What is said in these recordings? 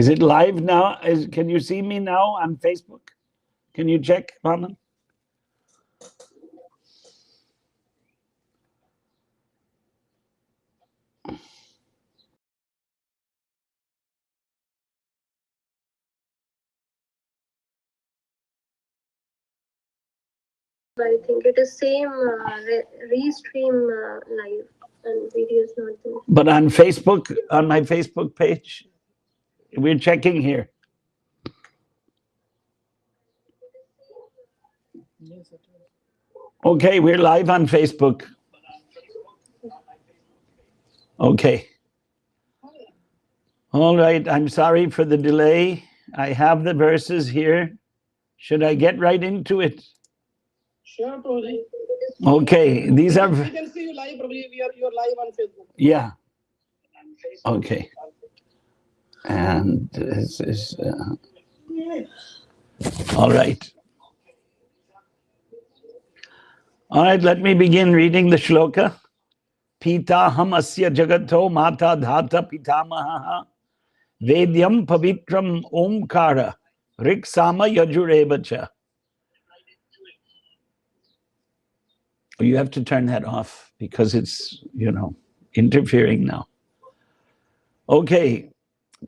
Is it live now? Can you see me now on Facebook? Can you check, Raman? I think it is same restream live and video is not there. But on Facebook, on my Facebook page, we're checking here. Okay, we're live on Facebook. Okay. All right, I'm sorry for the delay. I have the verses here. Should I get right into it? Sure, Prabhuji. Okay, these are. We can see you live, Prabhuji. You're live on Facebook. Yeah. Okay. And this is. All right. All right, let me begin reading the shloka. Pita ham asya jagato mata dhata pitamaha vedyam pavitram omkara riksama yajurevacha. You have to turn that off because it's, interfering now. Okay,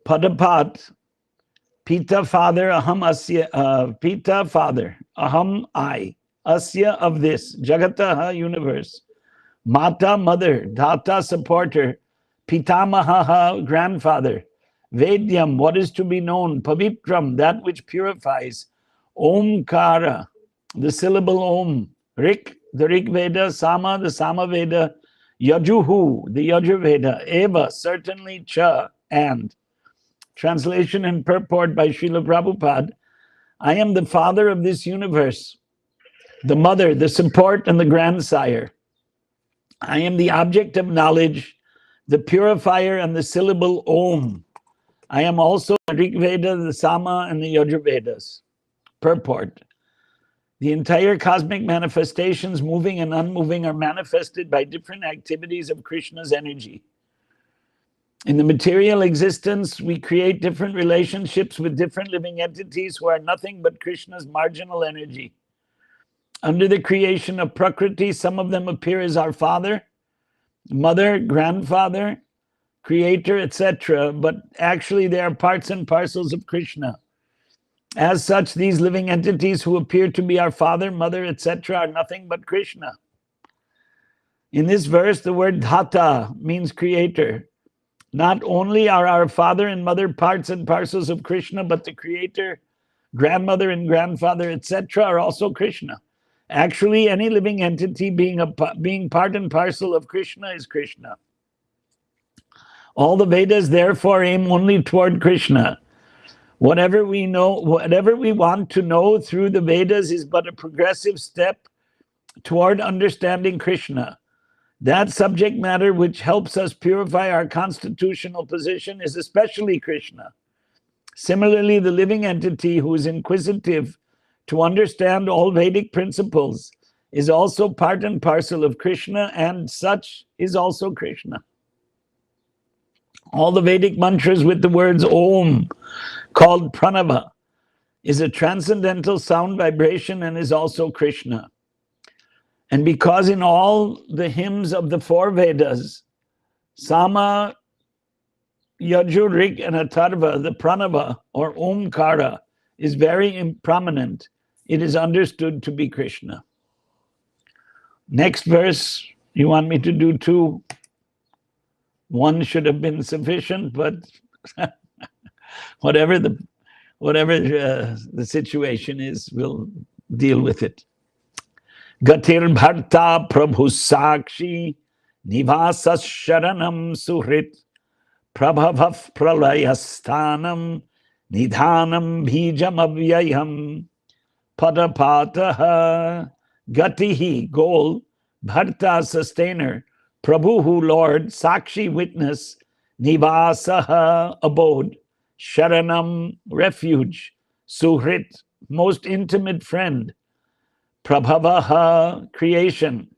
Padapat, Pita father, aham asya, Pita father, aham I, asya of this, Jagataha universe, Mata mother, Dhata supporter, Pitamaha grandfather, Vedyam what is to be known, Pavitram that which purifies, Omkara the syllable Om, Rik the Rig Veda, Sama the Sama Veda, Yajuhu the Yajur Veda, Eva certainly Cha and. Translation and purport by Srila Prabhupada. I am the father of this universe, the mother, the support, and the grandsire. I am the object of knowledge, the purifier, and the syllable Om. I am also the Rig Veda, the Sama, and the Yajur Vedas. Purport. The entire cosmic manifestations, moving and unmoving, are manifested by different activities of Krishna's energy. In the material existence, we create different relationships with different living entities who are nothing but Krishna's marginal energy. Under the creation of Prakriti, some of them appear as our father, mother, grandfather, creator, etc., but actually they are parts and parcels of Krishna. As such, these living entities who appear to be our father, mother, etc., are nothing but Krishna. In this verse, the word dhata means creator. Not only are our father and mother parts and parcels of Krishna, but the creator, grandmother and grandfather, etc., are also Krishna. Actually, any living entity being part and parcel of Krishna is Krishna. All the Vedas therefore aim only toward Krishna. Whatever we know, whatever we want to know through the Vedas is but a progressive step toward understanding Krishna. That subject matter which helps us purify our constitutional position is especially Krishna. Similarly, the living entity who is inquisitive to understand all Vedic principles is also part and parcel of Krishna, and such is also Krishna. All the Vedic mantras with the words Om, called Pranava, is a transcendental sound vibration and is also Krishna. And because in all the hymns of the four Vedas, Sama, Yajur, Rig, and Atharva, the Pranava or Omkara is very prominent, it is understood to be Krishna. Next verse, you want me to do two? One should have been sufficient, but whatever the situation is, we'll deal with it. Gatir bharta prabhu sakshi nivasas sharanam suhrit prabhavav pralayastanam nidhanam bhijam avyayam padapataha gatihi goal bharta sustainer prabhu Lord sakshi witness nivasaha abode sharanam refuge suhrit most intimate friend Prabhavaha, creation.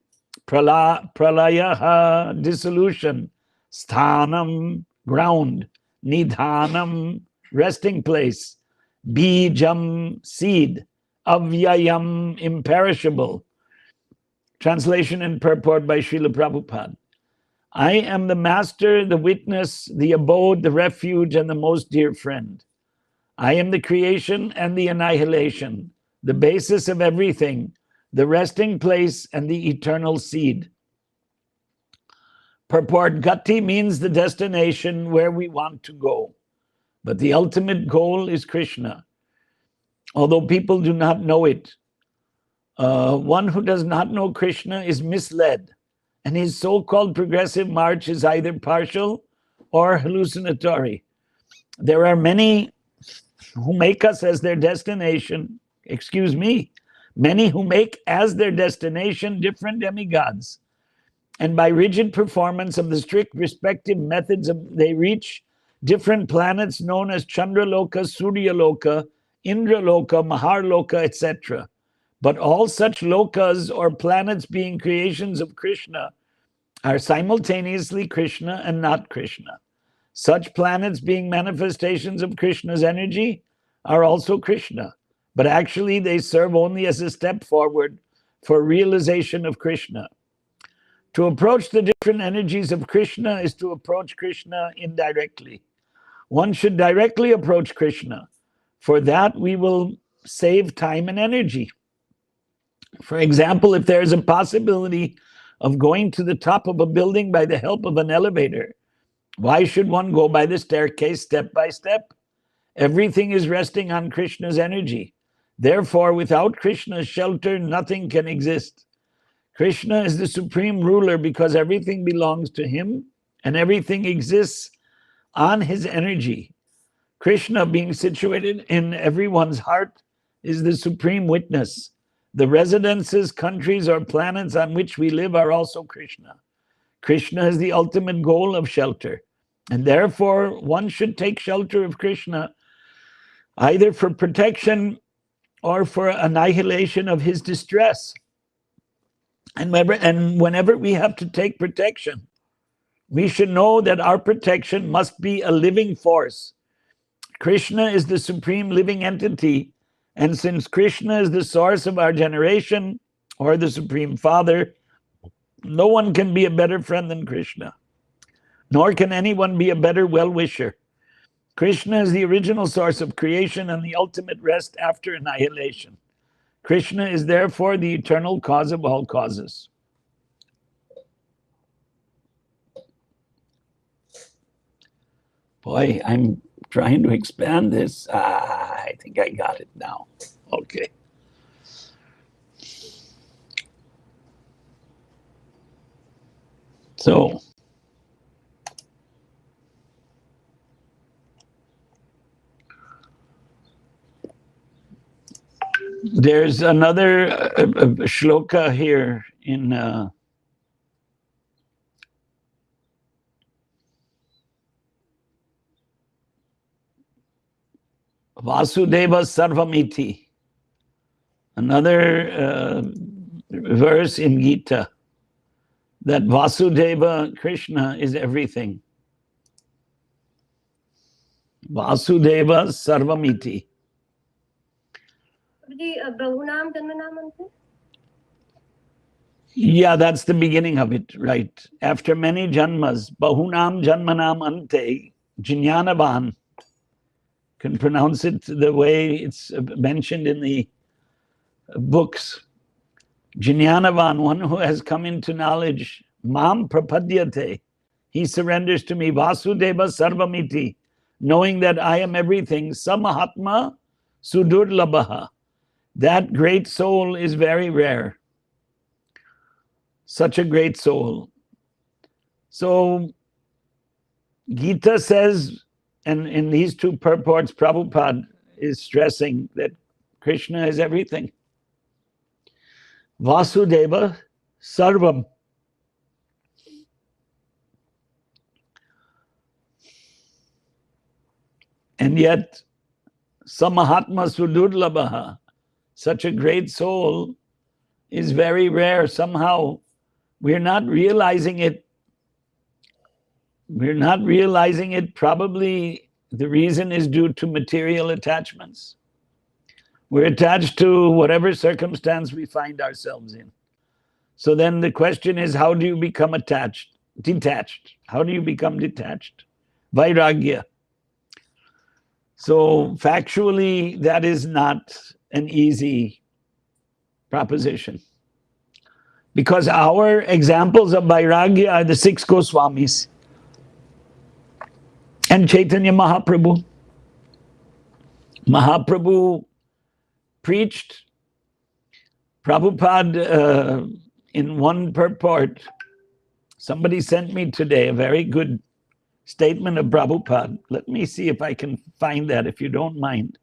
Pralayaha, dissolution. Sthanam, ground. Nidhanam, resting place. Bijam, seed. Avyayam, imperishable. Translation and purport by Srila Prabhupada. I am the master, the witness, the abode, the refuge, and the most dear friend. I am the creation and the annihilation, the basis of everything, the resting place and the eternal seed. Purport: Gati means the destination where we want to go, but the ultimate goal is Krishna. Although people do not know it, one who does not know Krishna is misled, and his so-called progressive march is either partial or hallucinatory. There are many who make us as their destination, many who make as their destination different demigods. And by rigid performance of the strict respective methods, they reach different planets known as Chandraloka, Suryaloka, Indraloka, Maharloka, etc. But all such lokas or planets being creations of Krishna are simultaneously Krishna and not Krishna. Such planets being manifestations of Krishna's energy are also Krishna, but actually they serve only as a step forward for realization of Krishna. To approach the different energies of Krishna is to approach Krishna indirectly. One should directly approach Krishna. For that, we will save time and energy. For example, if there is a possibility of going to the top of a building by the help of an elevator, why should one go by the staircase step by step? Everything is resting on Krishna's energy. Therefore, without Krishna's shelter, nothing can exist. Krishna is the supreme ruler because everything belongs to him and everything exists on his energy. Krishna, being situated in everyone's heart, is the supreme witness. The residences, countries, or planets on which we live are also Krishna. Krishna is the ultimate goal of shelter, and therefore one should take shelter of Krishna either for protection or for annihilation of his distress. And whenever we have to take protection, we should know that our protection must be a living force. Krishna is the supreme living entity, and since Krishna is the source of our generation, or the Supreme Father, no one can be a better friend than Krishna, nor can anyone be a better well-wisher. Krishna is the original source of creation and the ultimate rest after annihilation. Krishna is therefore the eternal cause of all causes. Boy, I'm trying to expand this. I think I got it now. Okay. So, there's another shloka here in Vasudeva Sarvamiti, another verse in Gita, that Vasudeva, Krishna, is everything. Vasudeva Sarvamiti. Yeah, that's the beginning of it, right? After many janmas, Bahunam Janmanam Ante, Jnanavan. Can pronounce it the way it's mentioned in the books. Jnanavan, one who has come into knowledge, Mam Prapadyate, he surrenders to me, Vasudeva Sarvamiti, knowing that I am everything, Samahatma Sudurlabhaha. That great soul is very rare. Such a great soul. So Gita says, and in these two purports, Prabhupada is stressing that Krishna is everything. Vasudeva Sarvam. And yet, Samahatma Sudurlabhaha, such a great soul, is very rare. Somehow, we're not realizing it. We're not realizing it probably The reason is due to material attachments. We're attached to whatever circumstance we find ourselves in. So then the question is, how do you become detached? How do you become detached? Vairagya. So factually, that is not an easy proposition. Because our examples of Vairagya are the 6 Goswamis and Chaitanya Mahaprabhu. Mahaprabhu preached. Prabhupada, in one purport, somebody sent me today a very good statement of Prabhupada. Let me see if I can find that, if you don't mind.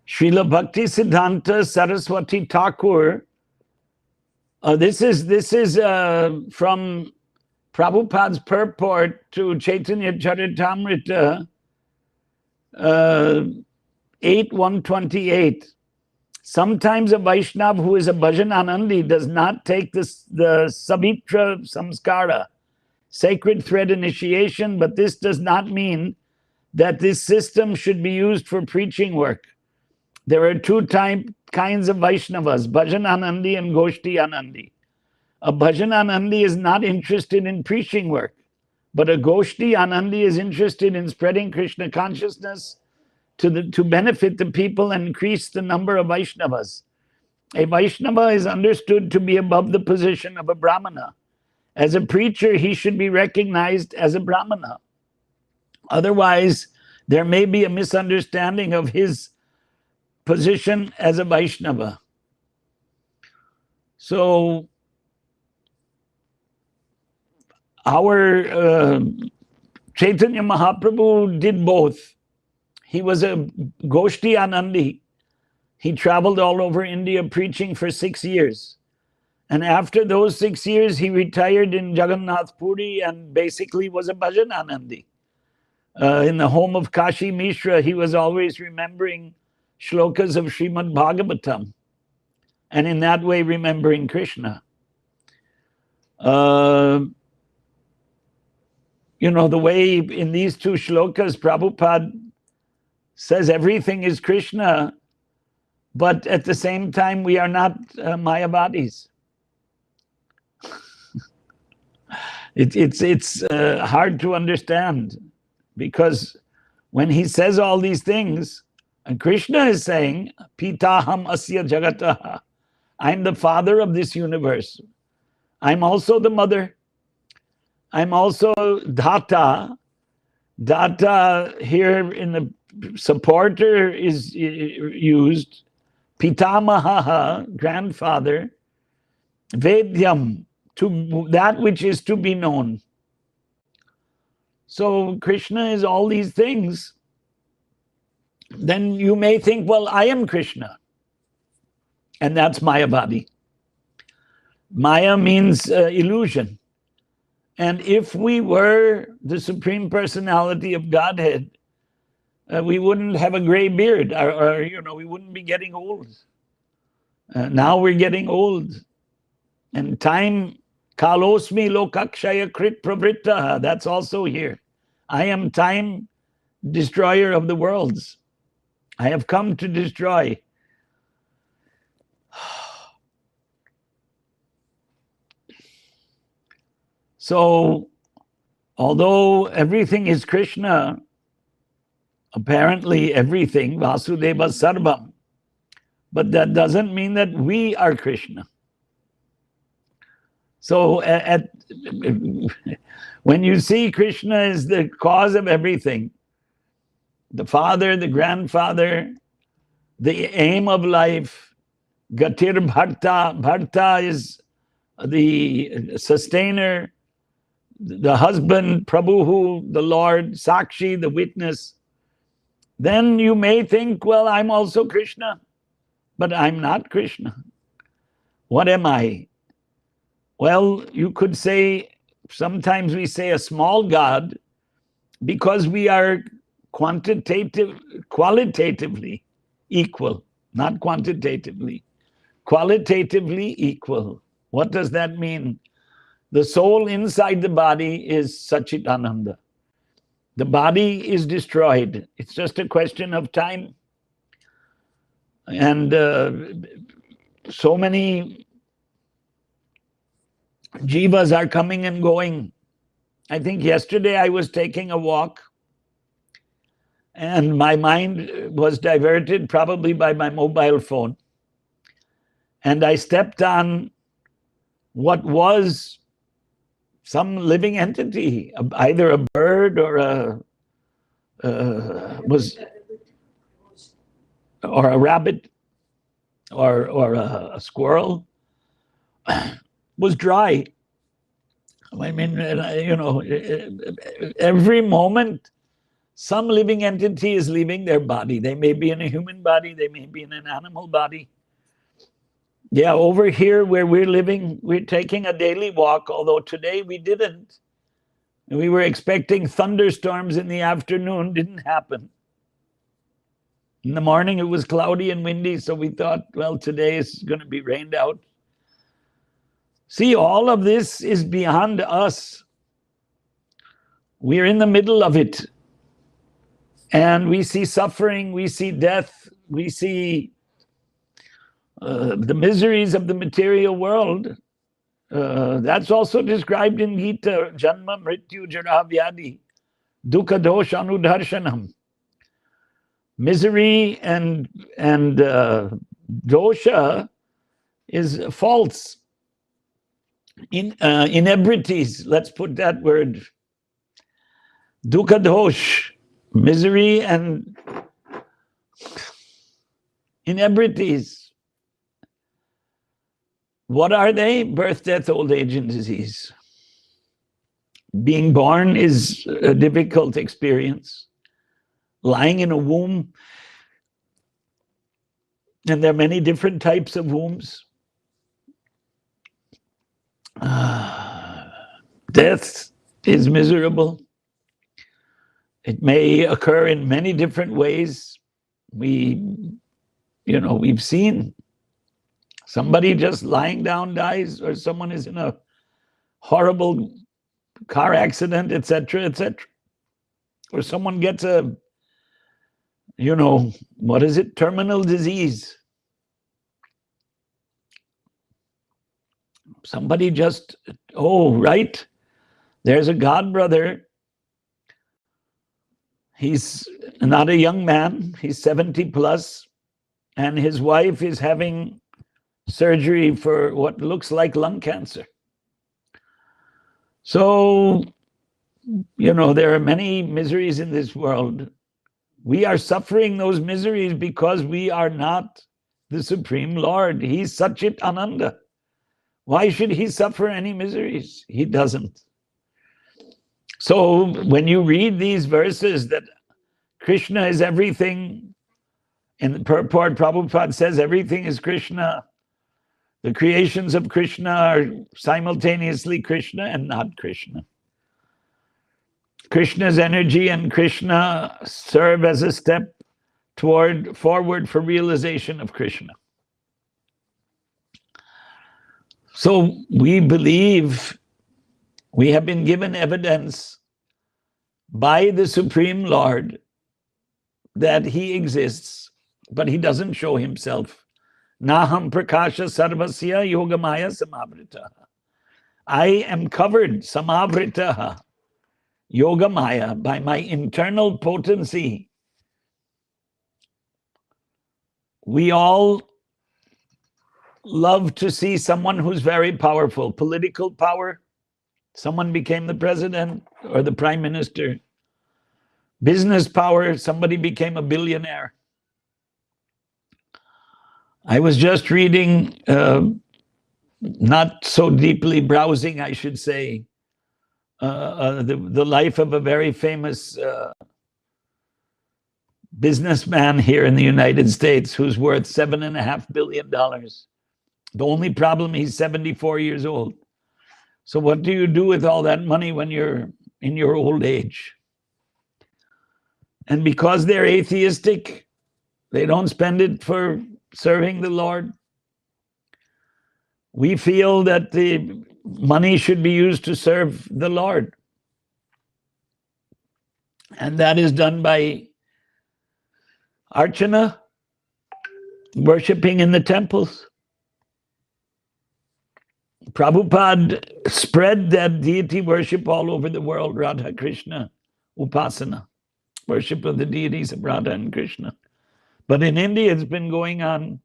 Srila Bhakti Siddhanta Saraswati Thakur. This is from Prabhupada's purport to Chaitanya Charitamrita 8:128. Sometimes a Vaishnav who is a Bhajananandi does not take the Savitra Samskara, sacred thread initiation, but this does not mean that this system should be used for preaching work. There are two kinds of Vaishnavas, Bhajananandi and Goshti Anandi. A Bhajananandi is not interested in preaching work, but a Goshti Anandi is interested in spreading Krishna consciousness to benefit the people and increase the number of Vaishnavas. A Vaishnava is understood to be above the position of a Brahmana. As a preacher, he should be recognized as a Brahmana. Otherwise, there may be a misunderstanding of his position as a Vaishnava. So, our Chaitanya Mahaprabhu did both. He was a Goshti Anandi. He traveled all over India preaching for 6 years. And after those 6 years, he retired in Jagannath Puri and basically was a Bhajan Anandi. In the home of Kashi Mishra, he was always remembering shlokas of Srimad Bhagavatam, and in that way remembering Krishna. The way in these two shlokas, Prabhupada says everything is Krishna, but at the same time, we are not Mayavadis. It's hard to understand, because when he says all these things, and Krishna is saying, Pitaham asya jagataha, I'm the father of this universe. I'm also the mother. I'm also Dhata. Dhata here in the supporter is used. Pitamaha, grandfather. Vedyam, to that which is to be known. So Krishna is all these things. Then you may think, well, I am Krishna. And that's Mayavadi. Maya means illusion. And if we were the Supreme Personality of Godhead, we wouldn't have a gray beard, or we wouldn't be getting old. Now we're getting old. And time, kalosmi lokakshaya krit pravritta, that's also here. I am time, destroyer of the worlds. I have come to destroy. So, although everything is Krishna, apparently everything, Vasudeva Sarvam, but that doesn't mean that we are Krishna. So, when you see Krishna is the cause of everything, the father, the grandfather, the aim of life, Gatir Bharta, Bharta is the sustainer, the husband, Prabhu, the Lord, Sakshi, the witness, then you may think, well, I'm also Krishna, but I'm not Krishna. What am I? Well, you could say, sometimes we say a small God, because we are qualitatively equal, not quantitatively, qualitatively equal. What does that mean? The soul inside the body is Sachit Ananda. The body is destroyed. It's just a question of time. And so many jivas are coming and going. I think yesterday I was taking a walk and my mind was diverted probably by my mobile phone. And I stepped on what was some living entity, either a bird or a rabbit or a squirrel, was dry. I mean, every moment some living entity is leaving their body. They may be in a human body, they may be in an animal body. Yeah, over here where we're living, we're taking a daily walk, although today we didn't. We were expecting thunderstorms in the afternoon, didn't happen. In the morning it was cloudy and windy, so we thought, well, today is going to be rained out. See, all of this is beyond us. We're in the middle of it. And we see suffering, we see death, we see the miseries of the material world. That's also described in Gita, Janma, Mrityu, Jara, Vyadi, Dukkha, Dosha, Anudharshanam. Misery and dosha is false. Inebrities, let's put that word. Dukkha, dosh, misery and inebrities. What are they? Birth, death, old age, and disease. Being born is a difficult experience. Lying in a womb, and there are many different types of wombs. Death is miserable. It may occur in many different ways. We've seen somebody just lying down dies, or someone is in a horrible car accident, etc., etc. Or someone gets a, what is it? Terminal disease. Somebody just, right. There's a god brother. He's not a young man. He's 70 plus. And his wife is having surgery for what looks like lung cancer. So, there are many miseries in this world. We are suffering those miseries because we are not the Supreme Lord. He's Sachit Ananda. Why should he suffer any miseries? He doesn't. So when you read these verses that Krishna is everything, in the purport, Prabhupada says everything is Krishna. The creations of Krishna are simultaneously Krishna and not Krishna. Krishna's energy and Krishna serve as a step forward for realization of Krishna. So we believe we have been given evidence by the Supreme Lord that he exists, but he doesn't show himself. Naham prakasha sarvasya yogamaya samavritaha. I am covered, samavritaha, yogamaya, by my internal potency. We all love to see someone who's very powerful, political power. Someone became the president or the prime minister. Business power, somebody became a billionaire. I was just reading, not so deeply browsing, I should say, the life of a very famous businessman here in the United States who's worth $7.5 billion. The only problem, he's 74 years old. So what do you do with all that money when you're in your old age? And because they're atheistic, they don't spend it for serving the Lord. We feel that the money should be used to serve the Lord. And that is done by Archana, worshipping in the temples. Prabhupada spread that deity worship all over the world, Radha Krishna Upasana, worship of the deities of Radha and Krishna. But in India, it's been going on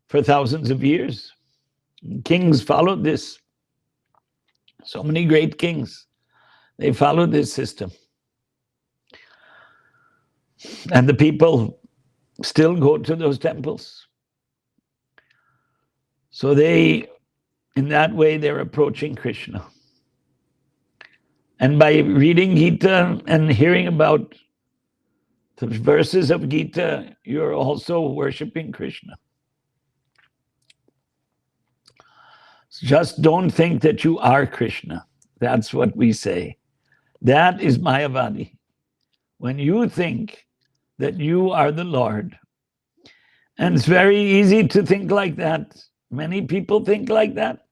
for thousands of years. Kings followed this. So many great kings, they followed this system. And the people still go to those temples. So they, in that way, they're approaching Krishna. And by reading Gita and hearing about the verses of Gita, you're also worshiping Krishna. Just don't think that you are Krishna. That's what we say. That is Mayavadi. When you think that you are the Lord. And it's very easy to think like that. Many people think like that.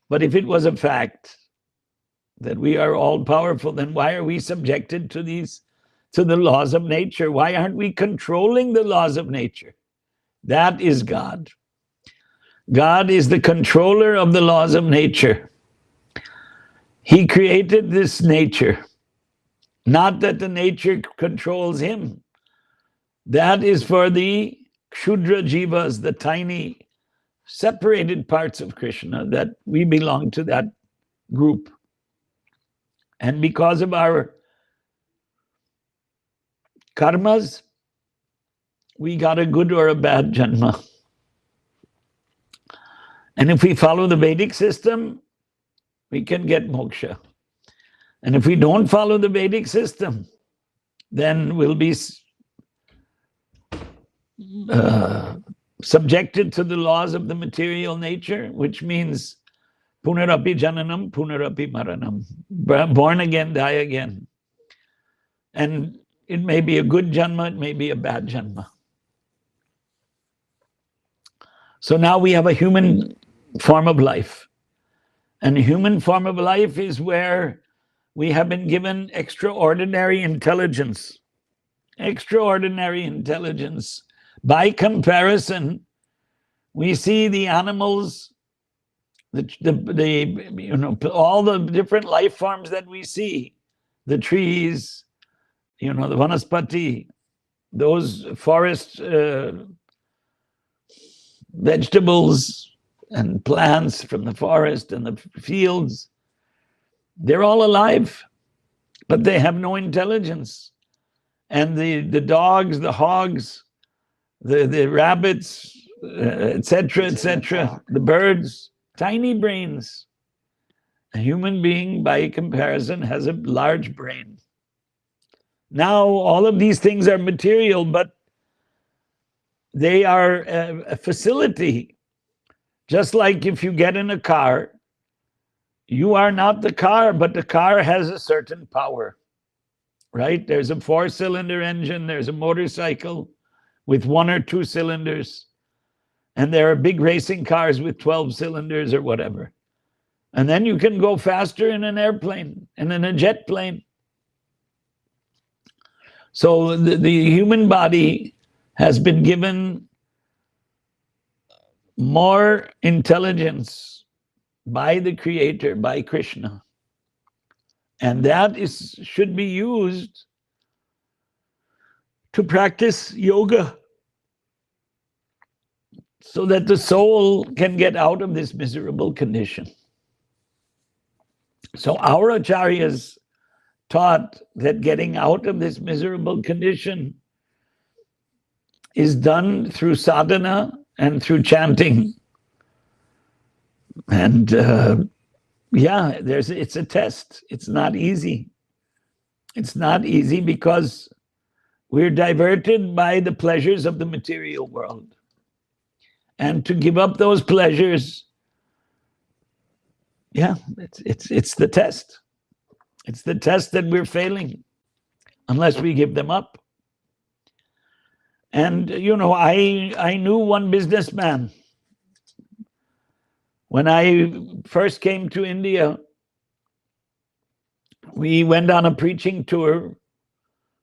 But if it was a fact that we are all powerful, then why are we subjected to the laws of nature? Why aren't we controlling the laws of nature? That is God. God is the controller of the laws of nature. He created this nature. Not that the nature controls him. That is for the Kshudra Jivas, the tiny separated parts of Krishna, that we belong to that group. And because of our karmas, we got a good or a bad janma. And if we follow the Vedic system, we can get moksha. And if we don't follow the Vedic system, then we'll be subjected to the laws of the material nature, which means punarapi jananam, punarapi maranam. Born again, die again. And it may be a good janma, it may be a bad janma. So now we have a human form of life. And a human form of life is where we have been given extraordinary intelligence. Extraordinary intelligence. By comparison, we see the animals, all the different life forms that we see, the trees, the vanaspati, those forest vegetables and plants from the forest and the fields, they're all alive, but they have no intelligence. And the dogs, the hogs, the rabbits, etc., the birds, tiny brains. A human being, by comparison, has a large brain. Now, all of these things are material, but they are a facility. Just like if you get in a car, you are not the car, but the car has a certain power, right? There's a 4-cylinder engine, there's a motorcycle with 1 or 2 cylinders, and there are big racing cars with 12 cylinders or whatever. And then you can go faster in an airplane and in a jet plane. So the human body has been given more intelligence by the Creator, by Krishna. And that should be used to practice yoga so that the soul can get out of this miserable condition. So our acharyas taught that getting out of this miserable condition is done through sadhana and through chanting. And it's a test. It's not easy. It's not easy because we're diverted by the pleasures of the material world. And to give up those pleasures, it's the test. It's the test that we're failing. unless we give them up. And, I knew one businessman. When I first came to India, we went on a preaching tour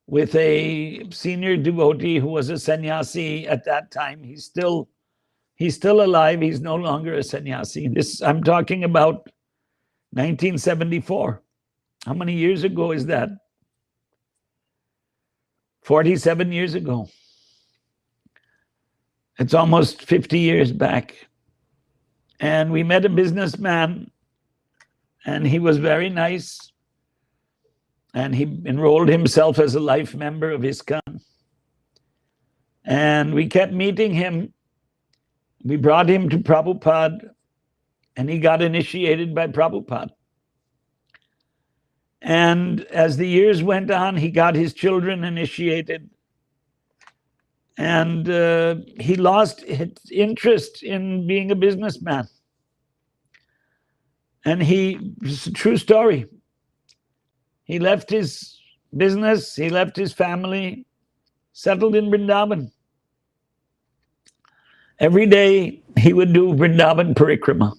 with a senior devotee who was a sannyasi at that time. He's still alive. He's no longer a sannyasi. I'm talking about 1974. How many years ago is that? 47 years ago. It's almost 50 years back. And we met a businessman, and he was very nice. And he enrolled himself as a life member of ISKCON. And we kept meeting him. We brought him to Prabhupada, and he got initiated by Prabhupada. And as the years went on, he got his children initiated. And he lost his interest in being a businessman. And it's a true story. He left his business, he left his family, settled in Vrindavan. Every day he would do Vrindavan parikrama.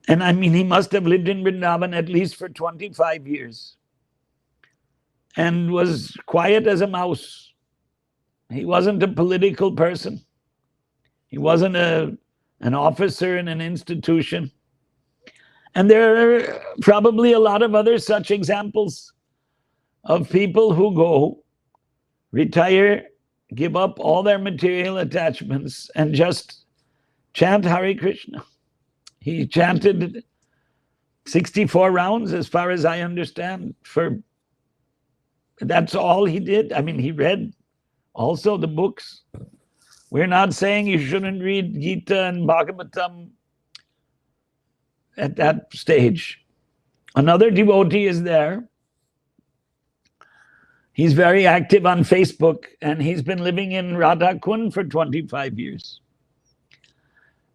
And I mean, he must have lived in Vrindavan at least for 25 years and was quiet as a mouse. He wasn't a political person. He wasn't an officer in an institution. And there are probably a lot of other such examples of people who go, retire, give up all their material attachments, and just chant Hare Krishna. He chanted 64 rounds, as far as I understand. That's all he did. I mean, he read also the books. We're not saying you shouldn't read Gita and Bhagavatam at that stage. Another devotee is there. He's very active on Facebook, and he's been living in Radhakund for 25 years.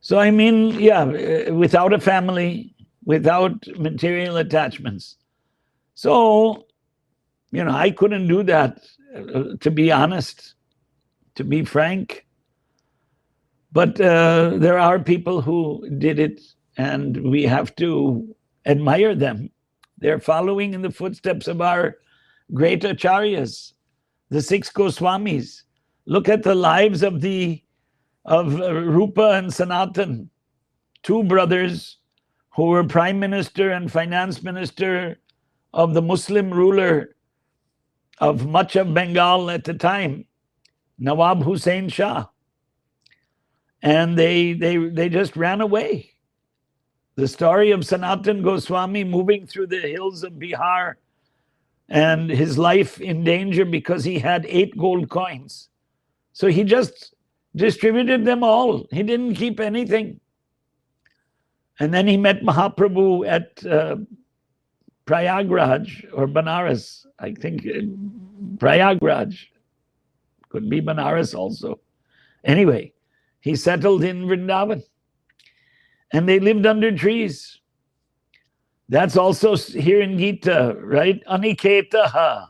So I mean, yeah, without a family, without material attachments. So, I couldn't do that, to be honest, to be frank. But there are people who did it, and we have to admire them. They're following in the footsteps of our great acharyas, the 6 Goswamis. Look at the lives of Rupa and Sanatan, 2 brothers who were prime minister and finance minister of the Muslim ruler of much of Bengal at the time, Nawab Hussain Shah. And they just ran away. The story of Sanatan Goswami moving through the hills of Bihar and his life in danger because he had 8 gold coins. So he just distributed them all. He didn't keep anything. And then he met Mahaprabhu at Prayagraj or Banaras. I think Prayagraj. Could be Banaras also. Anyway, he settled in Vrindavan. And they lived under trees. That's also here in Gita, right? Aniketaha,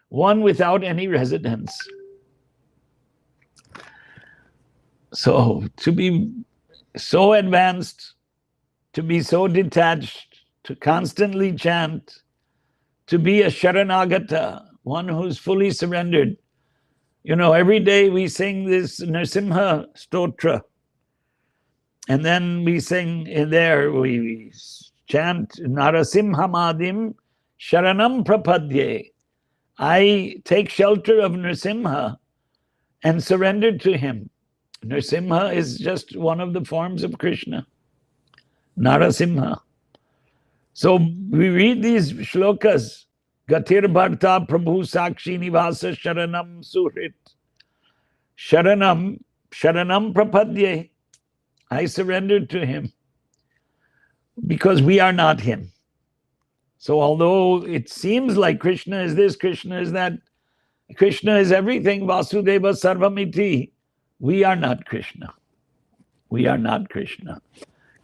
one without any residence. So to be so advanced, to be so detached, to constantly chant, to be a Sharanagata, one who's fully surrendered. Every day we sing this Nrsimha Stotra. And then we sing in there, we chant Narasimhamadim Sharanam Prapadye. I take shelter of Nrsimha and surrender to him. Nrsimha is just one of the forms of Krishna. Narasimha. So we read these shlokas. Gatir Bharta Prabhu Sakshi Nivasa Sharanam Suhrit. Sharanam Prapadye. I surrendered to him because we are not him. So although it seems like Krishna is this, Krishna is that, Krishna is everything, Vasudeva Sarvamiti, we are not Krishna. We are not Krishna.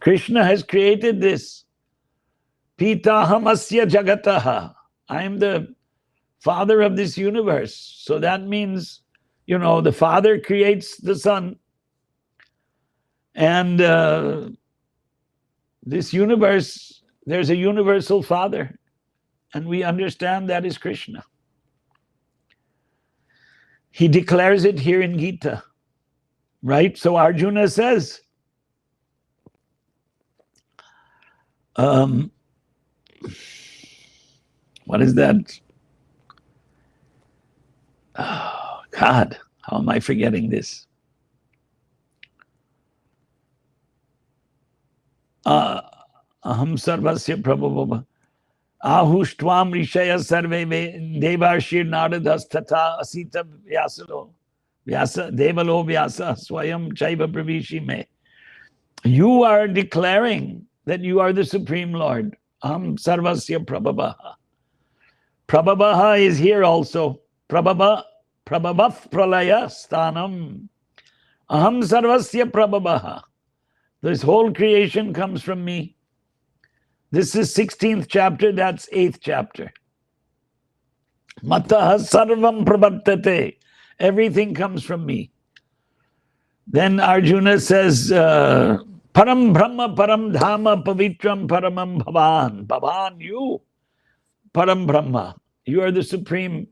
Krishna has created this. Pitahamasya Jagataha. I am the Father of this universe. So that means, you know, the Father creates the Son. And this universe, there's a universal Father. And we understand that is Krishna. He declares it here in Gita, right? So Arjuna says, what is that? Oh, God, how am I forgetting this? Aham sarvasya prabhava ahuштvam rishaya sarve devashir naradas tata asita vyasalo vyasa devalo vyasa swayam chaiva pravishi me. You are declaring that you are the Supreme Lord. Aham sarvasya prabhavaha. Prabhavaha is here also. Prabhavav pralaya sthanam. Aham sarvasya prabhavaha. This whole creation comes from me. This is 16th chapter, that's 8th chapter. Mataha sarvam pravartate. Everything comes from me. Then Arjuna says, Param Brahma, Param Dhama, Pavitram, Paramam Bhavan. Bhavan, you, Param Brahma. You are the supreme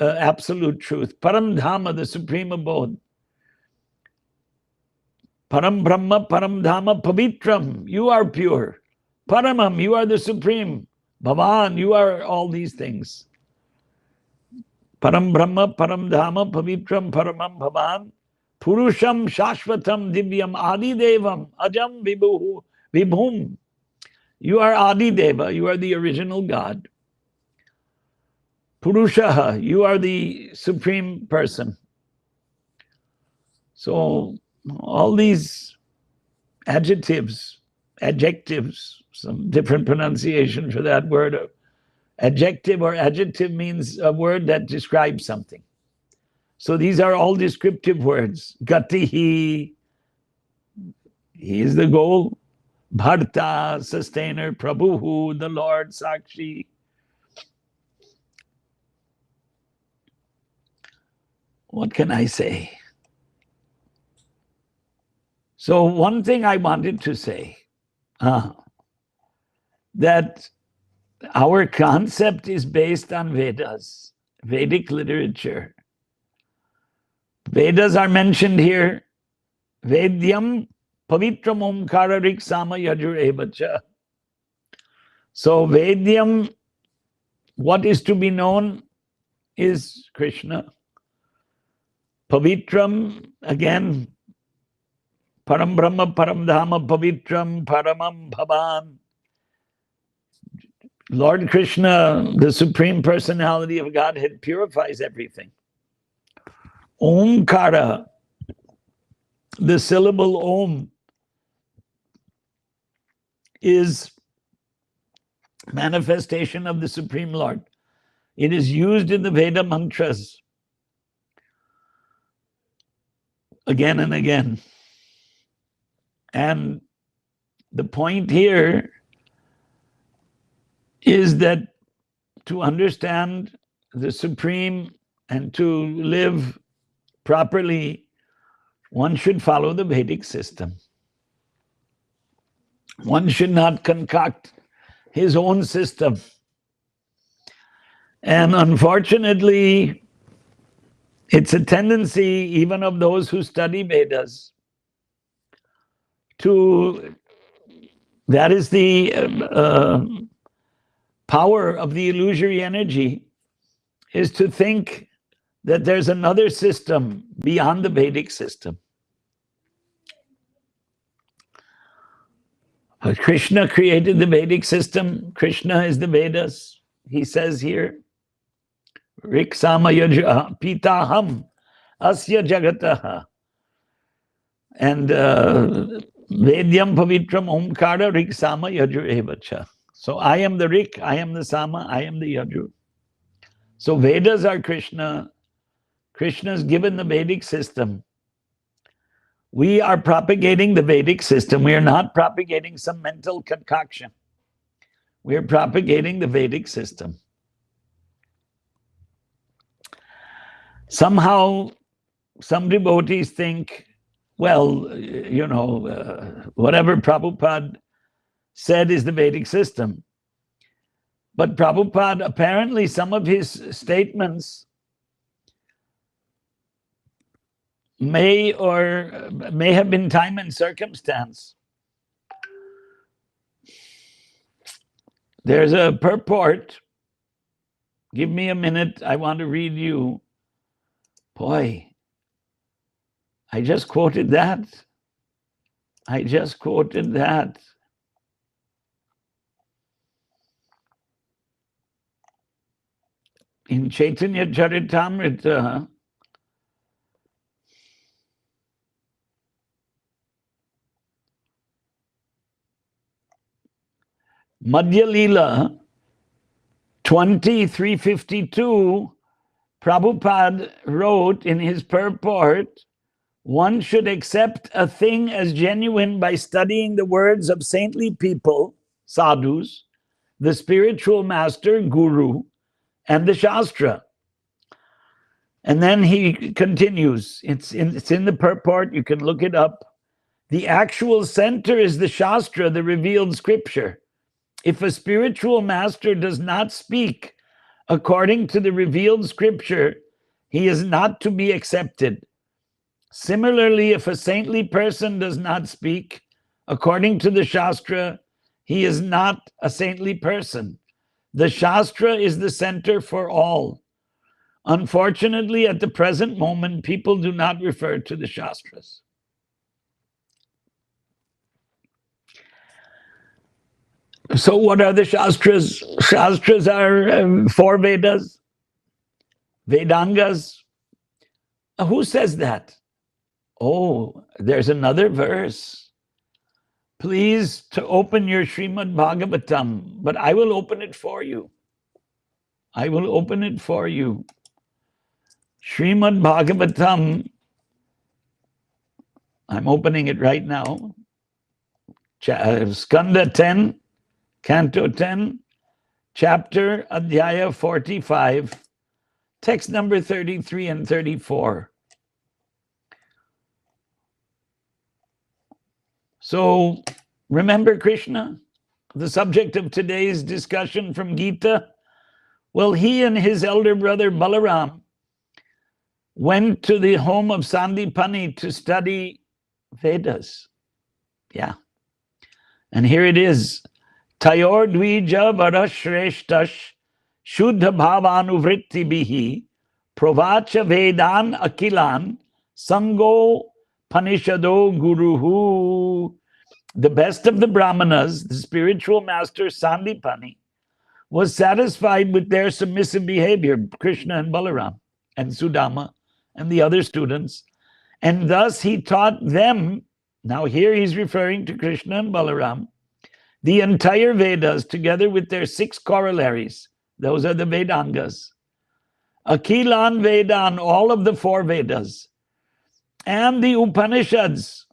absolute truth. Param Dhama, the supreme abode. Param Brahma, Param Dhama, Pavitram, you are pure. Paramam, you are the supreme. Bhavan, you are all these things. Param Brahma, Param Dhama, Pavitram, Paramam Bhavan. Purusham, Shashvatam, Divyam, Adi Devam, Ajam Vibhum. You are Adi Deva, you are the original God. Purushaha, you are the supreme person. So, all these adjectives, some different pronunciation for that word. Adjective or adjective means a word that describes something. So these are all descriptive words. Gatihi, he is the goal. Bharta, sustainer. Prabhuhu, the Lord. Sakshi. What can I say? So one thing I wanted to say, that our concept is based on Vedas, Vedic literature. Vedas are mentioned here. Vedyam pavitram omkara riksama yajur evacha. So Vedyam, what is to be known is Krishna. Pavitram, again, Param Brahma, Param Dhama, Pavitram, Paramam Bhavan. Lord Krishna, the Supreme Personality of Godhead, purifies everything. Omkara, the syllable Om, is manifestation of the Supreme Lord. It is used in the Veda mantras again and again. And the point here is that to understand the Supreme and to live properly, one should follow the Vedic system. One should not concoct his own system. And unfortunately, it's a tendency even of those who study Vedas to, that is the power of the illusory energy, is to think that there's another system beyond the Vedic system. But Krishna created the Vedic system. Krishna is the Vedas. He says here, Riksama yaja pitaham asya jagataha. And Vedyam pavitram omkara riksama yajur evacha. So I am the Rik, I am the Sama, I am the Yajur. So Vedas are Krishna. Krishna's given the Vedic system. We are propagating the Vedic system. We are not propagating some mental concoction. We are propagating the Vedic system. Somehow, some devotees think, well, whatever Prabhupada said is the Vedic system. But Prabhupada, apparently some of his statements may have been time and circumstance. There's a purport. Give me a minute. I want to read you. Boy, I just quoted that. In Chaitanya Charitamrita, Madhya Leela 2352, Prabhupada wrote in his purport, one should accept a thing as genuine by studying the words of saintly people, sadhus, the spiritual master, guru, and the Shastra. And then he continues, it's in the purport, you can look it up. The actual center is the Shastra, the revealed scripture. If a spiritual master does not speak according to the revealed scripture, he is not to be accepted. Similarly, if a saintly person does not speak according to the Shastra, he is not a saintly person. The Shastra is the center for all. Unfortunately, at the present moment, people do not refer to the Shastras. So what are the Shastras? Shastras are 4 Vedas, Vedangas. Who says that? Oh, there's another verse. Please to open your Srimad Bhagavatam, but I will open it for you. Srimad Bhagavatam, I'm opening it right now. Skanda 10, Canto 10, Chapter Adhyaya 45, text number 33 and 34. So, remember Krishna, the subject of today's discussion from Gita? Well, he and his elder brother Balaram went to the home of Sandipani to study Vedas. Yeah. And here it is. Tayor dvija varashreshtash shuddha bhavanuvritti bihi pravacha vedan akilan sango panishado guruhu. The best of the Brahmanas, the spiritual master Sandipani, was satisfied with their submissive behavior, Krishna and Balaram and Sudama and the other students, and thus he taught them, now here he's referring to Krishna and Balaram, the entire Vedas together with their 6 corollaries. Those are the Vedangas. Akilan Vedan, all of the 4 Vedas. And the Upanishads.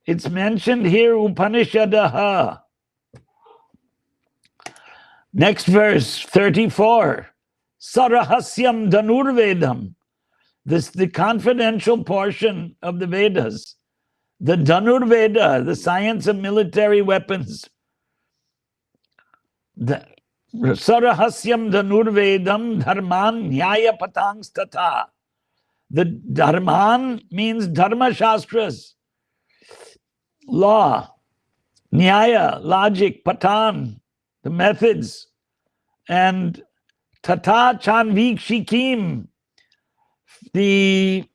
It's mentioned here, Upanishadaha. Next verse, 34. Sarahasyam Dhanurvedam. This the confidential portion of the Vedas. The Dhanurveda, the science of military weapons. The Sarahasyam Dhanurvedam Dharman Nyaya Patangs Tata. The Dharman means Dharma Shastras, law, Nyaya, logic, Patan, the methods, and Tata Chanvikshikim, the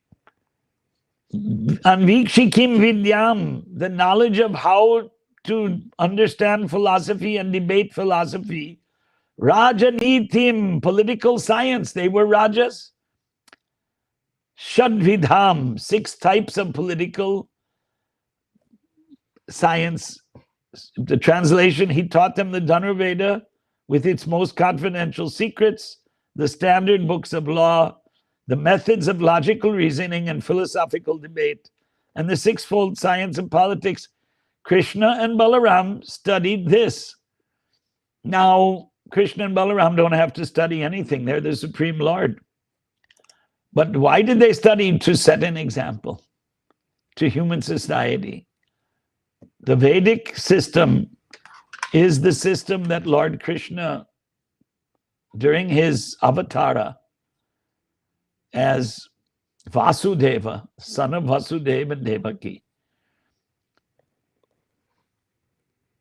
Anvikshikim Vidyam, the knowledge of how to understand philosophy and debate philosophy. Rajanitim, political science, they were Rajas. Shadvidham, 6 types of political science. The translation, he taught them the Dhanurveda with its most confidential secrets, the standard books of law, the methods of logical reasoning and philosophical debate, and the 6-fold science of politics. Krishna and Balaram studied this. Now, Krishna and Balaram don't have to study anything. They're the Supreme Lord. But why did they study? To set an example to human society. The Vedic system is the system that Lord Krishna, during his avatara as Vasudeva, son of Vasudeva and Devaki,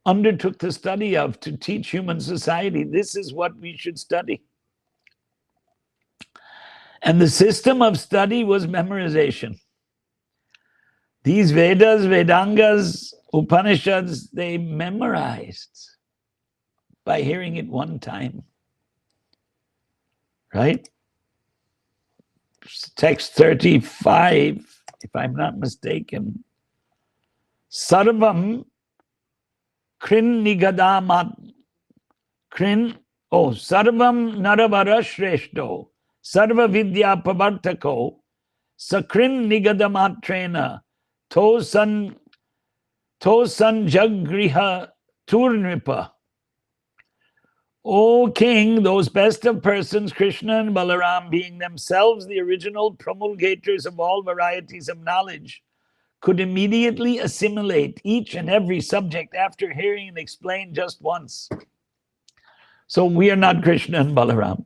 undertook the study of to teach human society. This is what we should study. And the system of study was memorization. These Vedas, Vedangas, Upanishads, they memorized by hearing it one time. Right? Text 35, if I'm not mistaken. Sarvam Krin Nigadamat Krin Sarvam Naravara Shreshto Sarva Vidya Pavartako Sakrin Nigadamatrena Tosan Jagriha Turnripa. O King, those best of persons, Krishna and Balaram, being themselves the original promulgators of all varieties of knowledge, could immediately assimilate each and every subject after hearing it explained just once. So we are not Krishna and Balaram.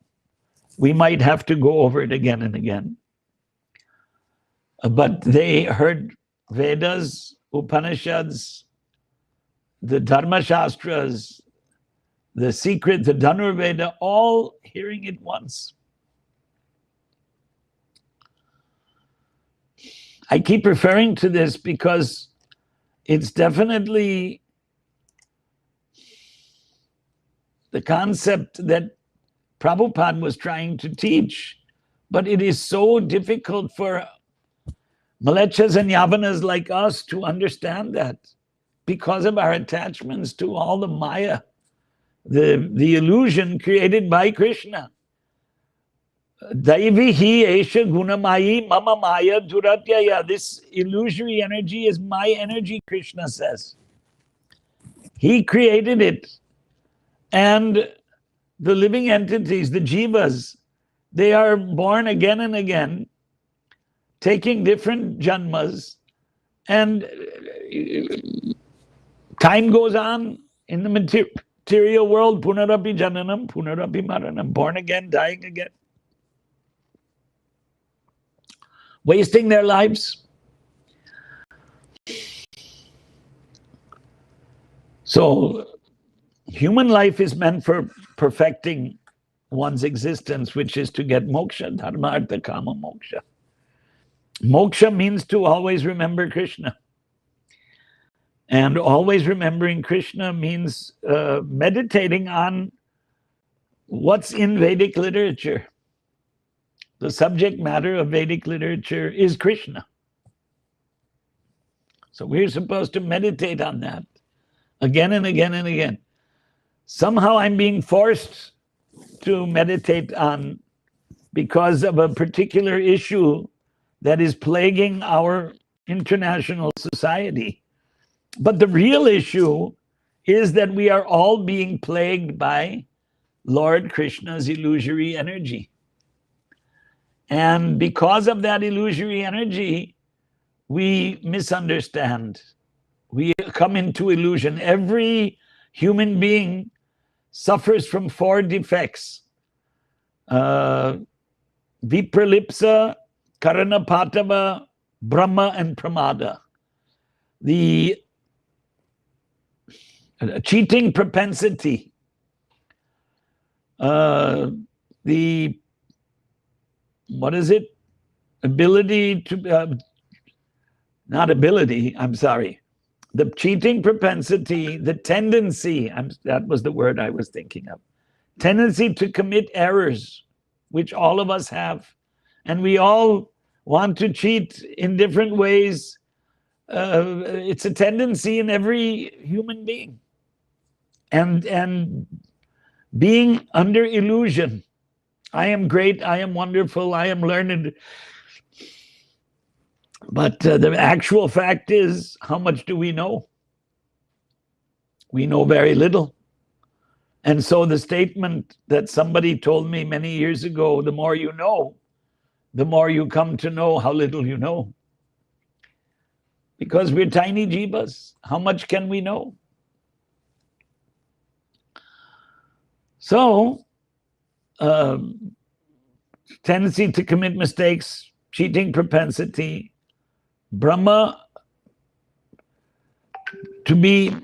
We might have to go over it again and again. But they heard Vedas, Upanishads, the Dharma Shastras, the secret, the Dhanurveda, all hearing it once. I keep referring to this because it's definitely the concept that Prabhupada was trying to teach, but it is so difficult for Malechas and Yavanas like us to understand that because of our attachments to all the Maya, the illusion created by Krishna. Daivi hi esha gunamayi mama maya duratyaya. This illusory energy is my energy, Krishna says. He created it. And the living entities, the jivas, they are born again and again, taking different janmas, and time goes on in the material world. Punarapi jananam, punarapi maranam, born again, dying again, wasting their lives. So human life is meant for perfecting one's existence, which is to get moksha, dharma, artha, kama, moksha. Moksha means to always remember Krishna. And always remembering Krishna means meditating on what's in Vedic literature. The subject matter of Vedic literature is Krishna. So we're supposed to meditate on that again and again and again. Somehow I'm being forced to meditate on because of a particular issue that is plaguing our international society. But the real issue is that we are all being plagued by Lord Krishna's illusory energy. And because of that illusory energy, we misunderstand. We come into illusion. Every human being suffers from 4 defects. Vipralipsa, Karanapatava, Brahma, and Pramada. The cheating propensity, the ability to, not ability, I'm sorry, the cheating propensity, the tendency, that was the word I was thinking of, tendency to commit errors, which all of us have. And we all want to cheat in different ways. It's a tendency in every human being. And being under illusion. I am great, I am wonderful, I am learned. But the actual fact is, how much do we know? We know very little. And so the statement that somebody told me many years ago, the more you know, the more you come to know how little you know. Because we're tiny jivas. How much can we know? So, tendency to commit mistakes, cheating propensity, Brahma to be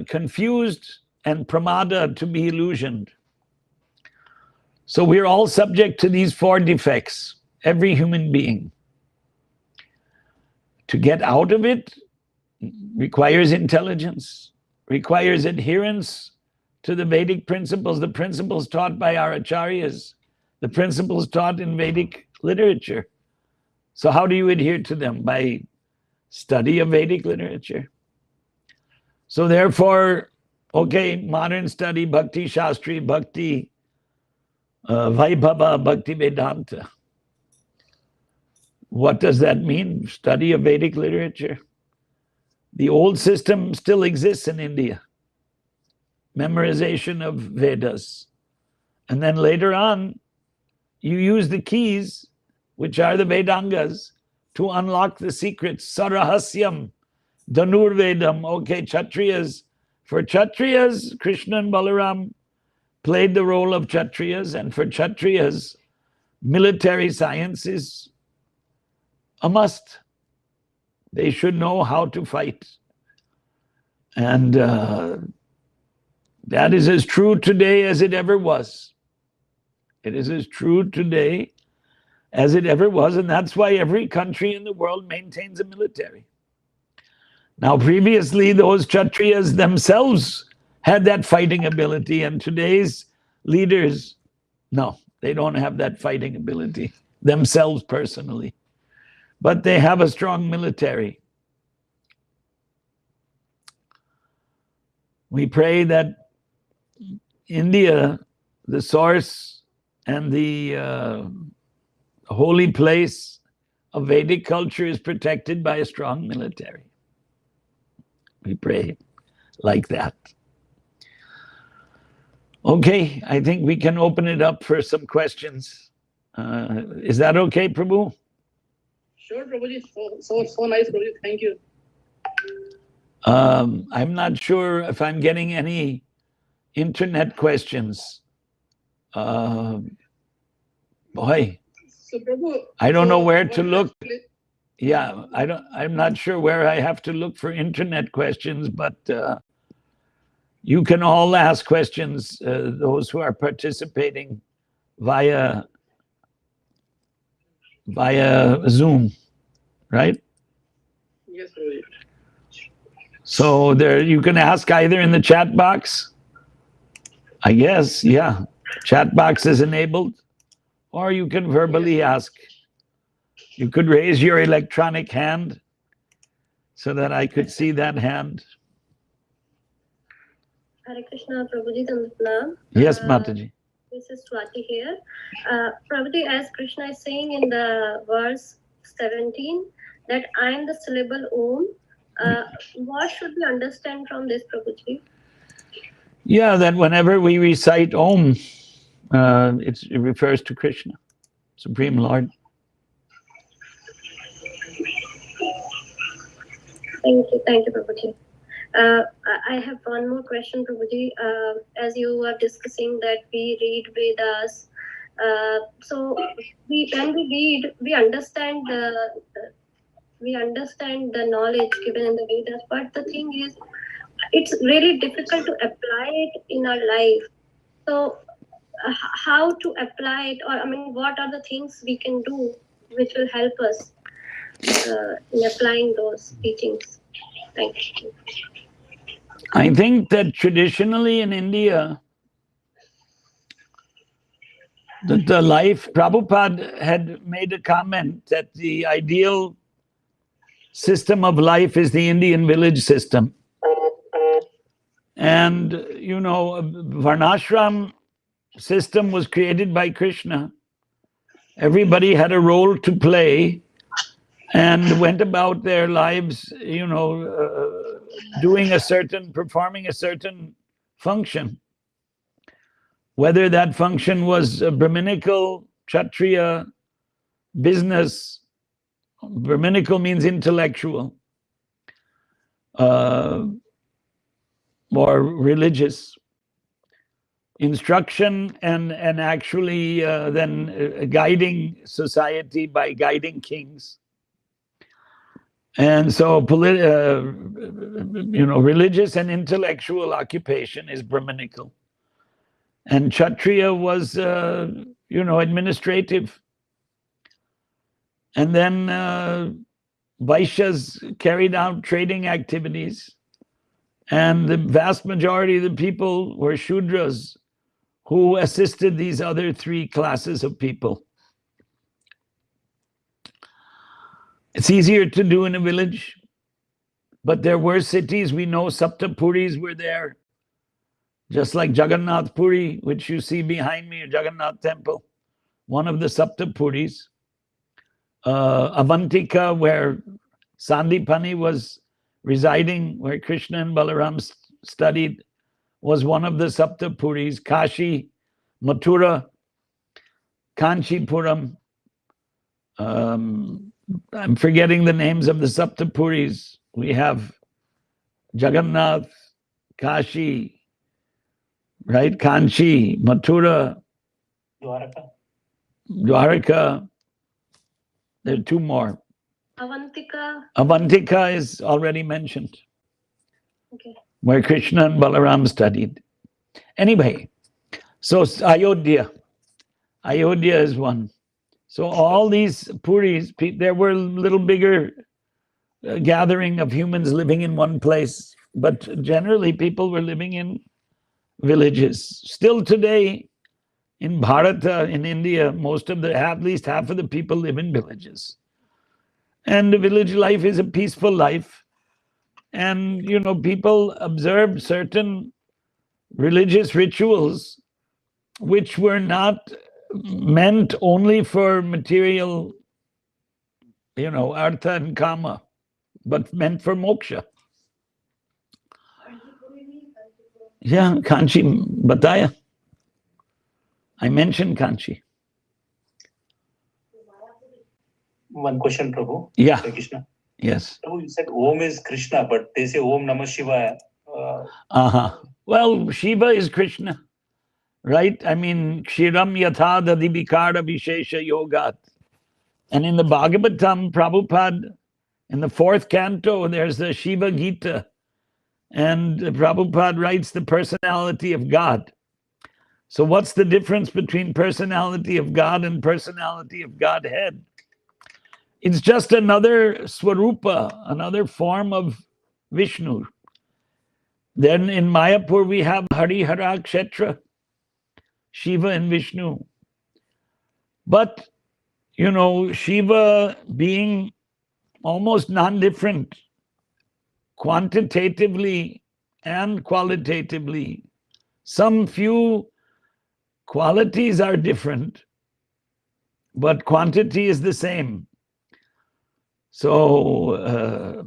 confused, and pramada to be illusioned. So we're all subject to these four defects, every human being. To get out of it requires intelligence, requires adherence to the Vedic principles, the principles taught by our acharyas, the principles taught in Vedic literature. So how do you adhere to them? By study of Vedic literature. So therefore, okay, modern study, Bhakti Shastri, Bhakti Vaibhava, Bhakti Vedanta. What does that mean? Study of Vedic literature. The old system still exists in India. Memorization of Vedas. And then later on, you use the keys, which are the Vedangas, to unlock the secrets. Sarahasyam, Dhanurvedam. Okay, Kshatriyas. For Kshatriyas, Krishna and Balaram played the role of Kshatriyas, and for Kshatriyas, military science is a must. They should know how to fight. And that is as true today as it ever was. It is as true today as it ever was, and that's why every country in the world maintains a military. Now, previously, those Kshatriyas themselves had that fighting ability, and today's leaders, no, they don't have that fighting ability themselves personally. But they have a strong military. We pray that India, the source and the holy place of Vedic culture, is protected by a strong military. We pray like that. Okay, I think we can open it up for some questions. Is that okay, Prabhu? Sure, Prabhuji. So nice, Prabhuji. Thank you. I'm not sure if I'm getting any internet questions. Boy, So, Prabhu, I don't know where to one look. last Yeah, I'm not sure where I have to look for internet questions, but you can all ask questions, those who are participating via Zoom, right? Yes, Prabhuji. So there, you can ask either in the chat box, I guess, yeah, chat box is enabled, or you can verbally ask. You could raise your electronic hand so that I could see that hand. Hare Krishna, Prabhuji, Tanupna. Yes, Mataji. This is Swati here. Prabhuji, as Krishna is saying in the verse 17, that I am the syllable Om. What should we understand from this, Prabhuji? Yeah, that whenever we recite Om, it refers to Krishna, Supreme Lord. Thank you, Prabhuji. I have one more question, Prabhuji. As you are discussing that we read Vedas, so when we read, we understand the knowledge given in the Vedas, but the thing is, it's really difficult to apply it in our life. So how to apply it, or I mean, what are the things we can do which will help us in applying those teachings? Thank you. I think that traditionally in India, the life, Prabhupada had made a comment that the ideal system of life is the Indian village system. And, you know, Varnashram system was created by Krishna. Everybody had a role to play and went about their lives, you know, performing a certain function. Whether that function was Brahminical, Kshatriya, business. Brahminical means intellectual, or religious. Instruction and actually then guiding society by guiding kings. And so, religious and intellectual occupation is Brahminical. And Kshatriya was, administrative. And then Vaishyas carried out trading activities. And the vast majority of the people were Shudras, who assisted these other three classes of people. It's easier to do in a village, but there were cities. We know Saptapuris were there, just like Jagannath Puri, which you see behind me, Jagannath Temple, one of the Saptapuris. Avantika, where Sandipani was residing, where Krishna and Balaram studied, was one of the Saptapuris. Kashi, Mathura, Kanchipuram. I'm forgetting the names of the Saptapuris. We have Jagannath, Kashi, right? Kanchi, Mathura, Dwaraka. There are two more. Avantika is already mentioned. Okay. Where Krishna and Balaram studied. Anyway, so Ayodhya. Ayodhya is one. So all these puris, there were a little bigger gathering of humans living in one place, but generally people were living in villages. Still today, in Bharata, in India, at least half of the people live in villages. And the village life is a peaceful life. And, people observe certain religious rituals which were not meant only for material, artha and kama, but meant for moksha. Yeah, Kanchi, Bataya. I mentioned Kanchi. One question, Prabhu. Yeah. Hare Krishna. Yes. Prabhu, you said Om is Krishna, but they say Om Namah Shivaya. Well, Shiva is Krishna, right? I mean, Kshiram Yatha Dadibikara Vishesha Yogat. And in the Bhagavatam, Prabhupada, in the fourth canto, there's the Shiva Gita. And Prabhupada writes the personality of God. So what's the difference between personality of God and personality of Godhead? It's just another Swarupa, another form of Vishnu. Then in Mayapur, we have Hari Hara Kshetra, Shiva and Vishnu. But, Shiva being almost non-different, quantitatively and qualitatively. Some few qualities are different, but quantity is the same. So,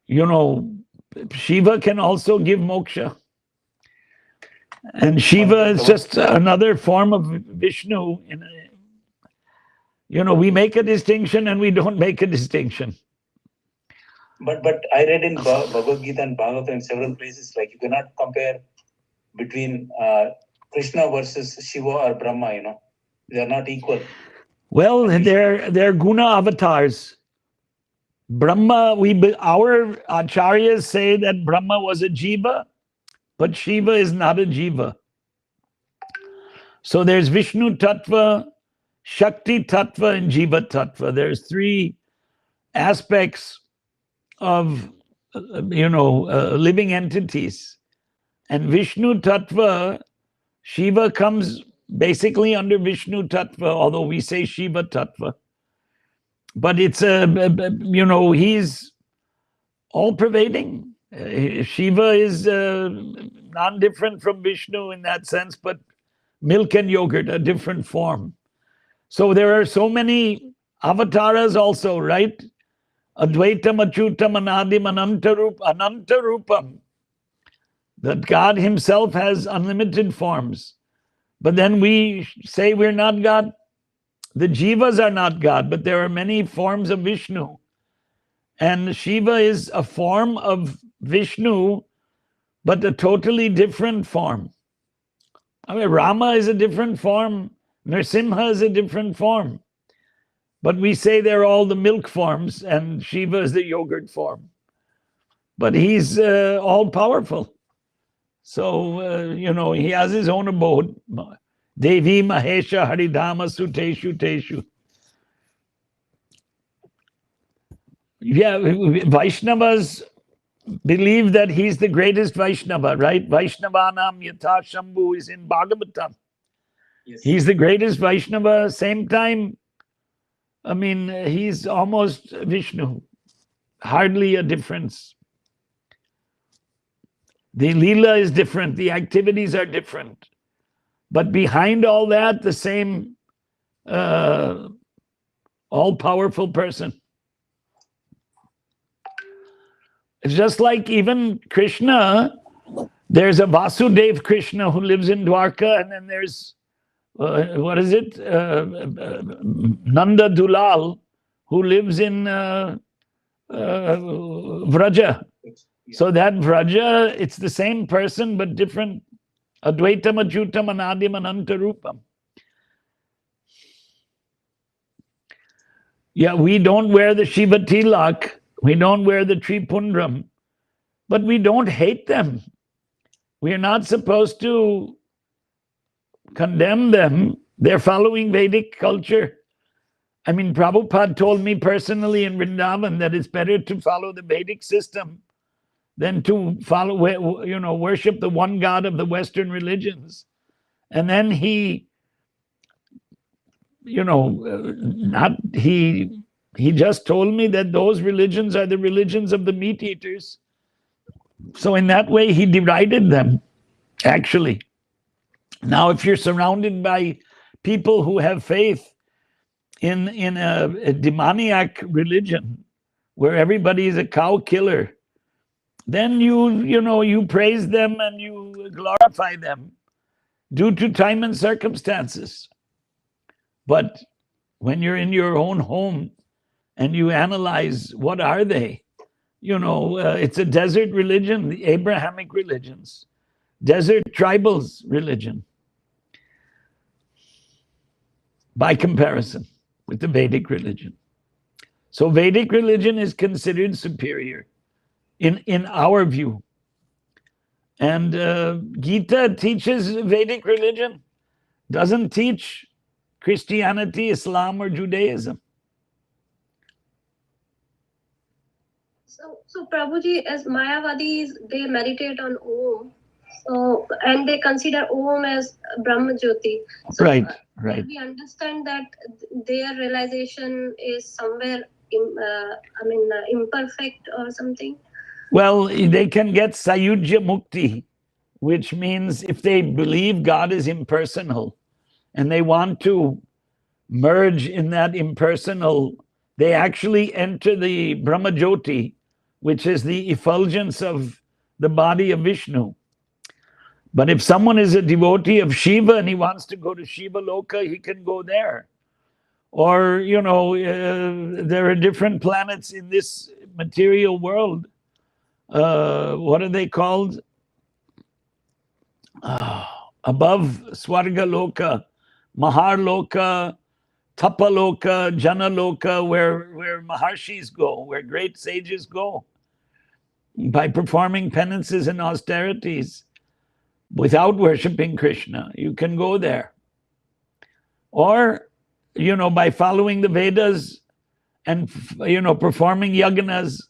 Shiva can also give moksha. And Shiva is just another form of Vishnu. We make a distinction and we don't make a distinction. But I read in Bhagavad Gita and Bhagavatam in several places, like you cannot compare between Krishna versus Shiva or Brahma, They are not equal. Well, they're guna avatars. Brahma, our acharyas say that Brahma was a jiva, but Shiva is not a jiva. So there's Vishnu Tattva, Shakti Tattva, and Jiva Tattva. There's three aspects of, living entities. And Vishnu Tattva, Shiva comes basically under Vishnu Tattva, although we say Shiva Tattva. But it's, he's all-pervading. Shiva is non-different from Vishnu in that sense, but milk and yogurt, a different form. So there are so many avatars also, right? Advaitam, Achyutam, Anadim, Anantarupam. That God himself has unlimited forms. But then we say we're not God. The Jivas are not God, but there are many forms of Vishnu. And Shiva is a form of Vishnu, but a totally different form. I mean, Rama is a different form. Nrsimha is a different form. But we say they're all the milk forms, and Shiva is the yogurt form. But he's all powerful. So, he has his own abode. Devi Mahesha Haridama Suteshu Teshu. Yeah, Vaishnavas believe that he's the greatest Vaishnava, right? Vaishnavanam Yatha Shambhu is in Bhagavatam. Yes. He's the greatest Vaishnava. Same time, I mean, he's almost Vishnu. Hardly a difference. The Leela is different. The activities are different. But behind all that, the same all-powerful person. It's just like even Krishna, there's a Vasudev Krishna who lives in Dwarka, and then there's, Nanda Dulal, who lives in Vraja. So that Vraja, it's the same person, but different. Advaitam, Achyutam, Anadim, Anantarupam. Yeah, we don't wear the Shiva Tilak. We don't wear the Tripundram, but we don't hate them. We are not supposed to condemn them. They're following Vedic culture. I mean, Prabhupada told me personally in Vrindavan that it's better to follow the Vedic system than to follow, worship the one God of the Western religions. And then he just told me that those religions are the religions of the meat eaters. So in that way, he derided them, actually. Now, if you're surrounded by people who have faith in a demoniac religion where everybody is a cow killer, then you praise them and you glorify them due to time and circumstances. But when you're in your own home and you analyze what are they, it's a desert religion, the Abrahamic religions, desert tribals religion, by comparison with the Vedic religion. So Vedic religion is considered superior in our view. And Gita teaches Vedic religion, doesn't teach Christianity, Islam, or Judaism. So Prabhuji, as Mayavadis, they meditate on Om. So, and they consider Om as Brahma Jyoti. So, right. We understand that their realization is somewhere, imperfect or something. Well, they can get Sayujya Mukti, which means if they believe God is impersonal and they want to merge in that impersonal, they actually enter the Brahma Jyoti, which is the effulgence of the body of Vishnu. But if someone is a devotee of Shiva and he wants to go to Shiva Loka, he can go there. Or, there are different planets in this material world. What are they called? Above Swarga Loka, Mahar Loka, Tapa Loka, Jana Loka, where Maharshis go, where great sages go. By performing penances and austerities without worshipping Krishna, you can go there. Or, by following the Vedas and, performing yaganas.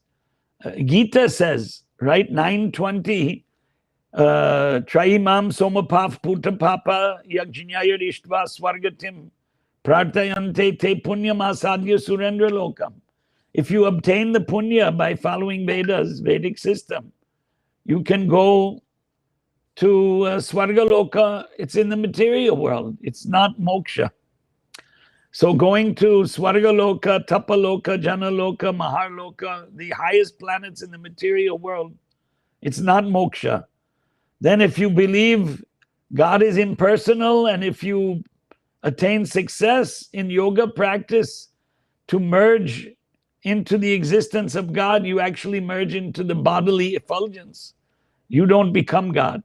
Gita says, right, 9:20, Traimam somapaf puta papa yajñaya ishtva swargatim prartayante te punyam asadya surendra lokam. If you obtain the punya by following Vedas, Vedic system, you can go to Swargaloka. It's in the material world. It's not moksha. So going to Swargaloka, Tapaloka, Janaloka, Maharloka, the highest planets in the material world, it's not moksha. Then if you believe God is impersonal and if you attain success in yoga practice to merge into the existence of God, you actually merge into the bodily effulgence. You don't become God.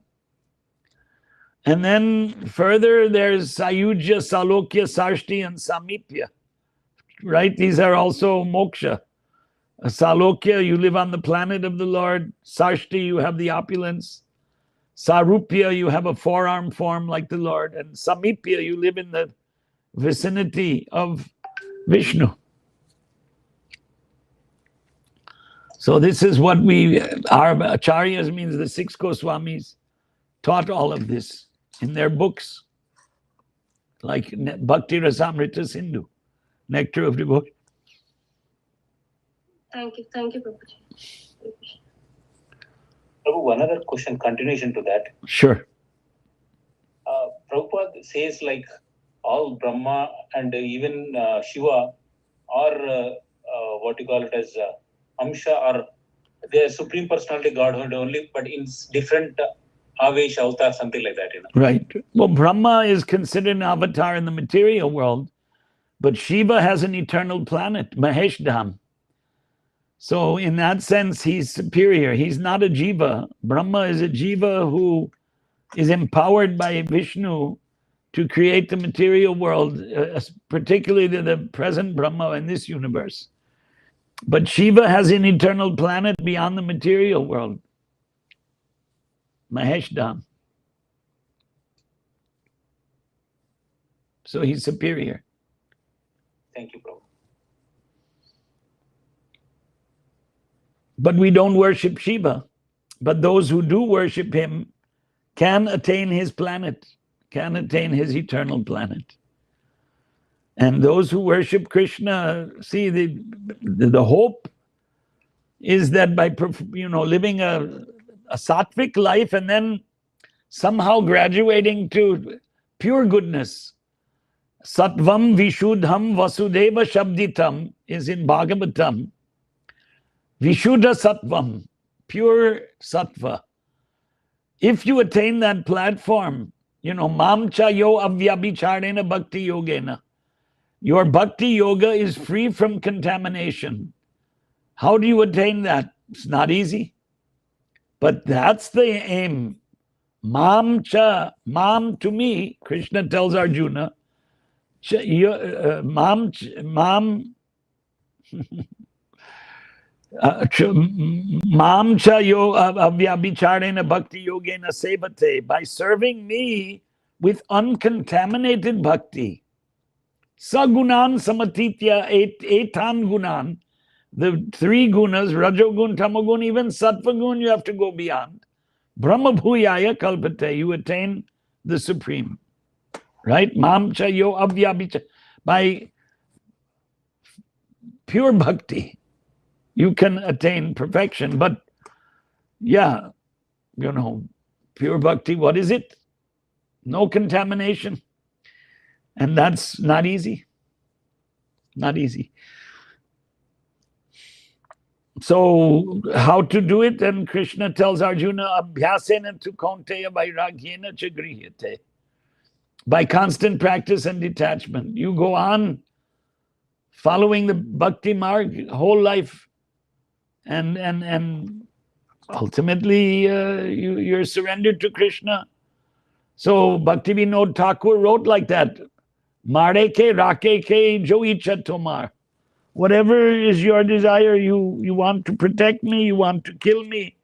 And then further, there's Sayujya, Salokya, Sarshti, and Samipya. Right? These are also moksha. Salokya, you live on the planet of the Lord. Sarshti, you have the opulence. Sarupya, you have a forearm form like the Lord. And Samipya, you live in the vicinity of Vishnu. So this is what our acharyas, means the 6 Goswamis, taught all of this in their books, like Bhakti Rasamrita Sindhu, Nectar of Devotion. Thank you, Prabhuji. Prabhu, one other question, continuation to that. Sure. Prabhupada says like all Brahma and even Shiva are what you call it as Amsha, or they are Supreme Personality Godhood only, but in different Avesh, avatar, something like that, Right. Well, Brahma is considered an avatar in the material world, but Shiva has an eternal planet, Mahesh Dham. So in that sense, he's superior. He's not a jiva. Brahma is a jiva who is empowered by Vishnu to create the material world, particularly the present Brahma in this universe. But Shiva has an eternal planet beyond the material world, Mahesh Dham. So he's superior. Thank you, Prabhu. But we don't worship Shiva. But those who do worship him can attain his planet, can attain his eternal planet. And those who worship Krishna, see, the hope is that by living a sattvic life and then somehow graduating to pure goodness. Sattvam Vishuddham Vasudeva Shabditam is in Bhagavatam. Vishuddha Sattvam, pure sattva. If you attain that platform, Mamcha yo avyabhicharena bhakti yogena. Your bhakti yoga is free from contamination. How do you attain that? It's not easy. But that's the aim. Mamcha, mam to me, Krishna tells Arjuna, mam cha yo avyabhicharena bhakti yogena sevate. By serving me with uncontaminated bhakti. Sagunan samatitya etan gunan. The 3 gunas, rajogun, tamagun, even sattvagun, you have to go beyond. Brahma bhuyaya kalpate, you attain the supreme. Right? Mamcha yo avyabhicha. By pure bhakti, you can attain perfection. But yeah, pure bhakti, what is it? No contamination. And that's not easy. Not easy. So how to do it? And Krishna tells Arjuna, Abhyasena tu kaunteya vairagyena cha grihyate. By constant practice and detachment. You go on following the bhakti marg whole life. And ultimately you're surrendered to Krishna. So Bhakti Vinod Thakur wrote like that. Mare ke rake ke jo icha tomar. Whatever is your desire, you want to protect me, you want to kill me.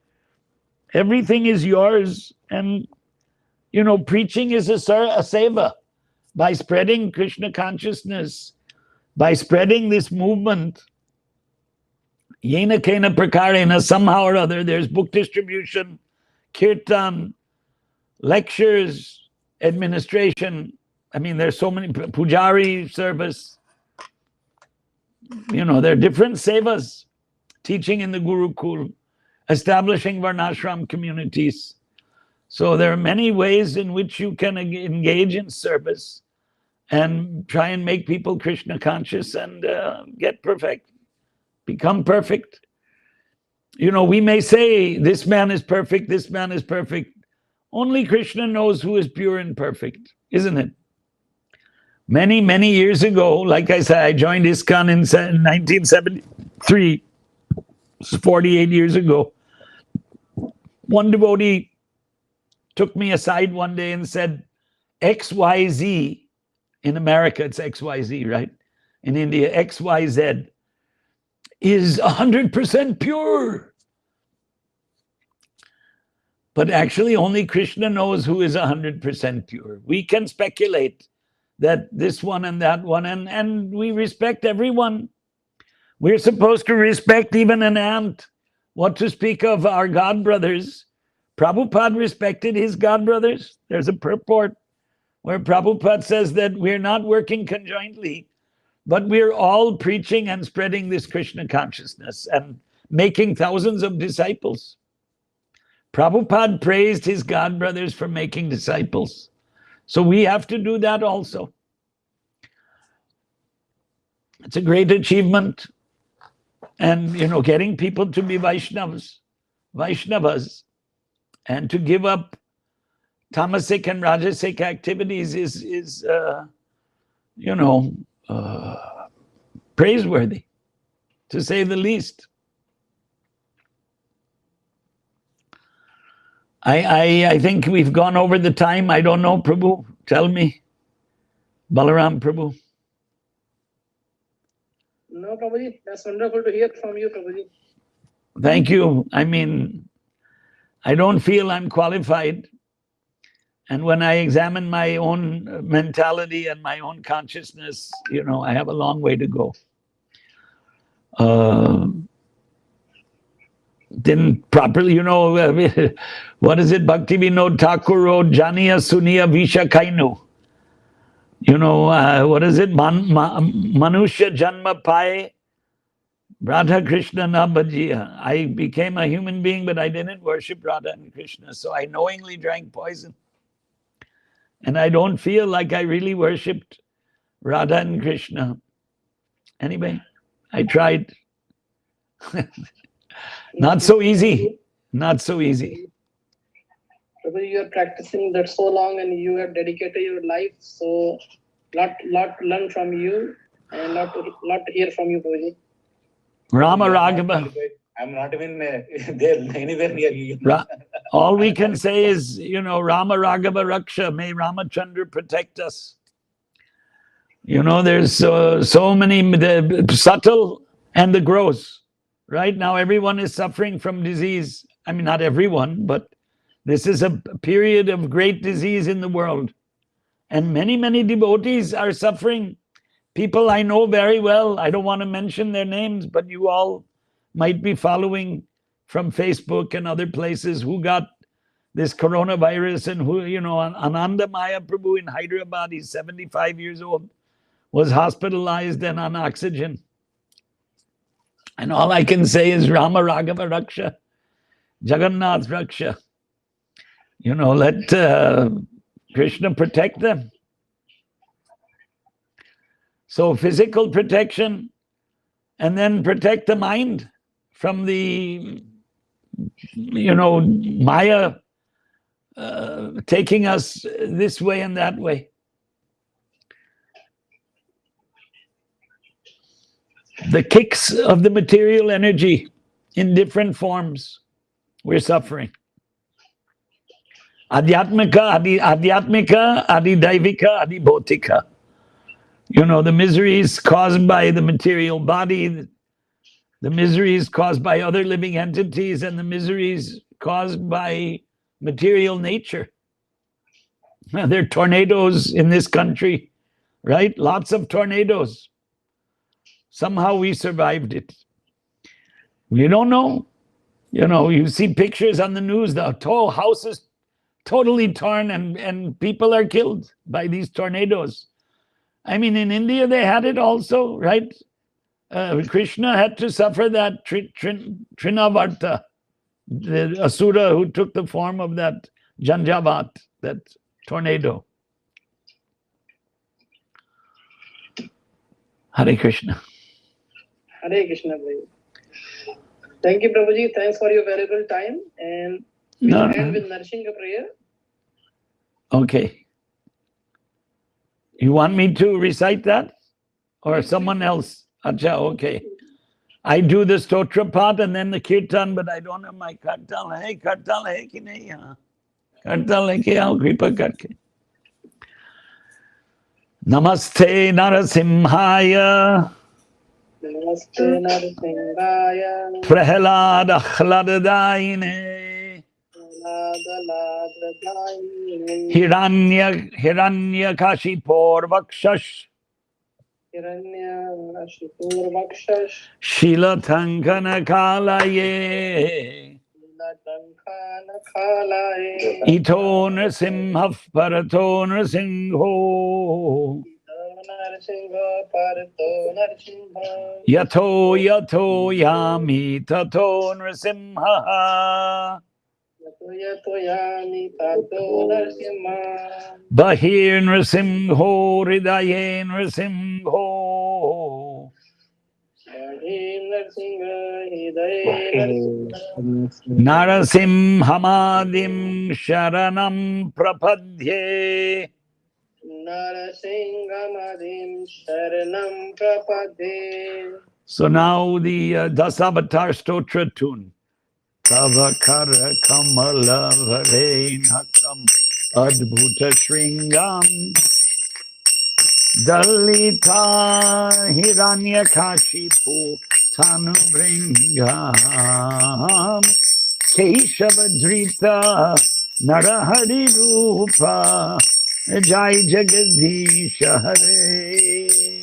Everything is yours. And, preaching is a seva. By spreading Krishna consciousness, by spreading this movement, yena kena prakarena, somehow or other, there's book distribution, kirtan, lectures, administration. I mean, there's so many, pujari service. There are different sevas, teaching in the Gurukul, establishing Varnashram communities. So there are many ways in which you can engage in service and try and make people Krishna conscious and get perfect, become perfect. We may say, this man is perfect, this man is perfect. Only Krishna knows who is pure and perfect, isn't it? Many, many years ago, like I said, I joined ISKCON in 1973, 48 years ago. One devotee took me aside one day and said, XYZ, in America it's XYZ, right? In India, XYZ is 100% pure. But actually only Krishna knows who is 100% pure. We can speculate that this one and that one, and we respect everyone. We're supposed to respect even an ant. What to speak of our God brothers? Prabhupada respected his God brothers. There's a purport where Prabhupada says that we're not working conjointly, but we're all preaching and spreading this Krishna consciousness and making thousands of disciples. Prabhupada praised his God brothers for making disciples. So we have to do that also. It's a great achievement. And, getting people to be Vaishnavas, and to give up tamasic and rajasic activities is praiseworthy, to say the least. I think we've gone over the time. I don't know, Prabhu. Tell me. Balaram Prabhu. No, Prabhuji, that's wonderful to hear from you, Prabhuji. Thank you. I mean, I don't feel I'm qualified. And when I examine my own mentality and my own consciousness, I have a long way to go. Didn't properly, what is it? Bhakti Vinod Thakur wrote, Janiya Suniya Visha Kainu. What is it? Manusha Janma Pai Radha Krishna na Bhajiya. I became a human being, but I didn't worship Radha and Krishna. So I knowingly drank poison. And I don't feel like I really worshipped Radha and Krishna. Anyway, I tried. Not so easy. Not so easy. Prabhuji, you are practicing that so long and you have dedicated your life. So lot to learn from you and lot to hear from you, Prabhuji. Rama Raghava. I'm not even there anywhere near you. All we can say is, Rama Raghava Raksha. May Ramachandra protect us. There's so many, the subtle and the gross. Right now, everyone is suffering from disease. I mean, not everyone, but this is a period of great disease in the world. And many, many devotees are suffering. People I know very well. I don't want to mention their names, but you all might be following from Facebook and other places who got this coronavirus, and who, Ananda Maya Prabhu in Hyderabad, he's 75 years old, was hospitalized and on oxygen. And all I can say is Rama Raghava Raksha, Jagannath Raksha. Let Krishna protect them. So physical protection, and then protect the mind from the, Maya taking us this way and that way. The kicks of the material energy in different forms, we're suffering. Adhyatmika, Adidaivika, Adibhotika. The miseries caused by the material body, the miseries caused by other living entities, and the miseries caused by material nature. There are tornadoes in this country, right? Lots of tornadoes. Somehow we survived it. We don't know. You see pictures on the news, the whole house is totally torn, and people are killed by these tornadoes. I mean, in India, they had it also, right? Krishna had to suffer that Trinavarta, the Asura who took the form of that Janjavat, that tornado. Hare Krishna. Hare Krishna, Prabhuji. Thank you, Prabhuji. Thanks for your valuable time. And we'll end with nourishing a prayer. Okay. You want me to recite that? Or someone else? Acha, okay. I do the stotra part and then the kirtan, but I don't have my kartal. Hey, kartal hai ki nahi yahan? Kartal leke aao kripa karke. Namaste Narasimhaya Namaste Narasimhaya Prahlad Ahladadayine Hiranya Kashipur Vakshash Shilatankana Kalaye Ito Nrsimha Parato Nrsimho Yato Yato Yami Tato Nrsimha Bahir Nrsimho Hridaye Nrsimho Narasimhamadim Sharanam Prapadye So now the Dasavatar Stotra tune. Tavakara Kamala Varenakam Adbhuta Shringam Dalita Hiranyakashipu Tanubringam Keshavadrita Narahari Rupa Jai Jagadisha Hare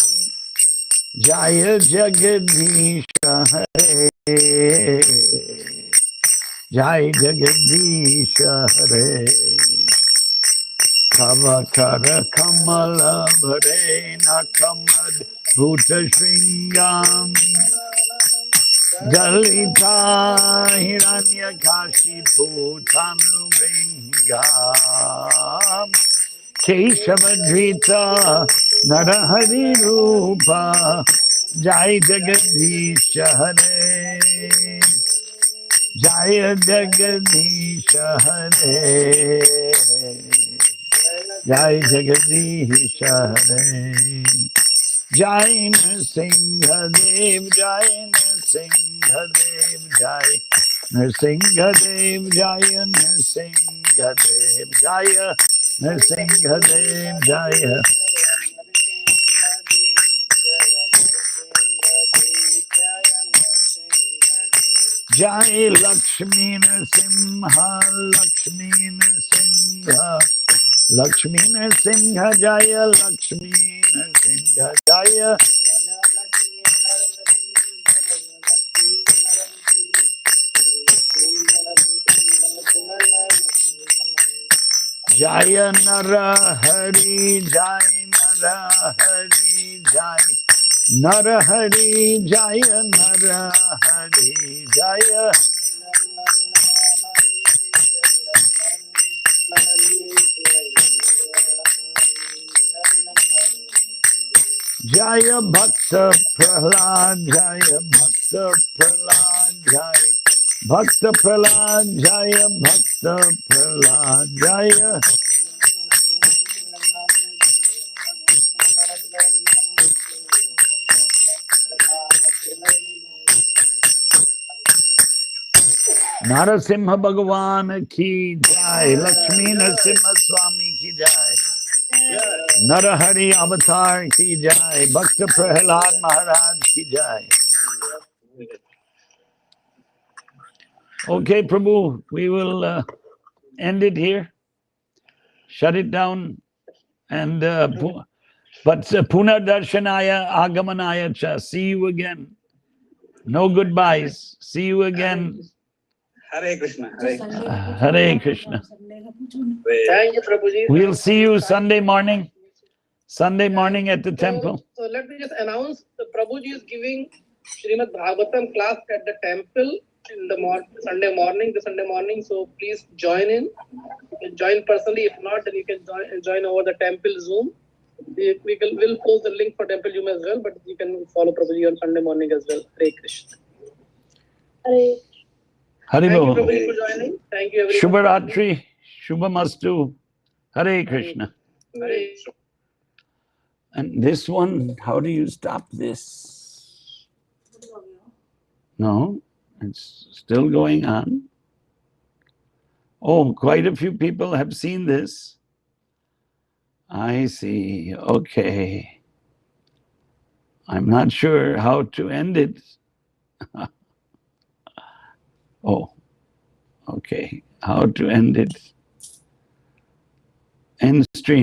Jaya Jagadisha Hare Jai Jagadisha Hare Kavakara Kamala Varena Kamad Bhuta Shringam Dalita Hiranya Kashipu Tanubringam Keshavadrita Narahari Rupa Jai Jagadisha Hare Jaya Jagadisha Hare Jai Jagadisha Hare Jai Nrsimha Dev Jai Nrsimha Dev Jai Nrsimha Dev Jaya Nrsimha Dev Jaya Nrsimha Dev Jaya Jai Lakshmi Nrsimha Lakshmi Nrsimha Lakshmi Nrsimha Jaya Lakshmi Nrsimha Jaya Jaya Narahari Jai Narahari Jai Narahari Jaya Narahari Jaya Jaya Bhakta Prahlad Jaya Bhakta Prahlad Jaya Bhakta Prahlad Jaya Bhakta Prahlad Jaya Narasimha Bhagavan ki jai Lakshmi Narasimha Swami ki jai Narahari Avatar ki jai Bhakta Prahlad Maharaj ki jai. Okay, Prabhu, we will end it here. Shut it down. And but Punar Darshanaya Agamanaya Cha. See you again. No goodbyes. See you again. Hare Krishna. Hare Krishna. Hare Krishna. Thank you, Prabhuji. We'll see you Sunday morning. Sunday morning at the temple. So let me just announce the Prabhuji is giving Srimad Bhagavatam class at the temple in the Sunday morning. So please join in. You can join personally. If not, then you can join over the temple Zoom. We'll post the link for temple Zoom as well, but you can follow Prabhuji on Sunday morning as well. Hare Krishna. Hare. Hare Thank you, Bol. Prabhuji, for joining. Thank you, everyone. Shubharatri. Shubhamastu. Hare Krishna. Hare Krishna. And this one, how do you stop this? No, it's still going on. Oh, quite a few people have seen this. I see. Okay. I'm not sure how to end it. Oh, okay. How to end it? End stream.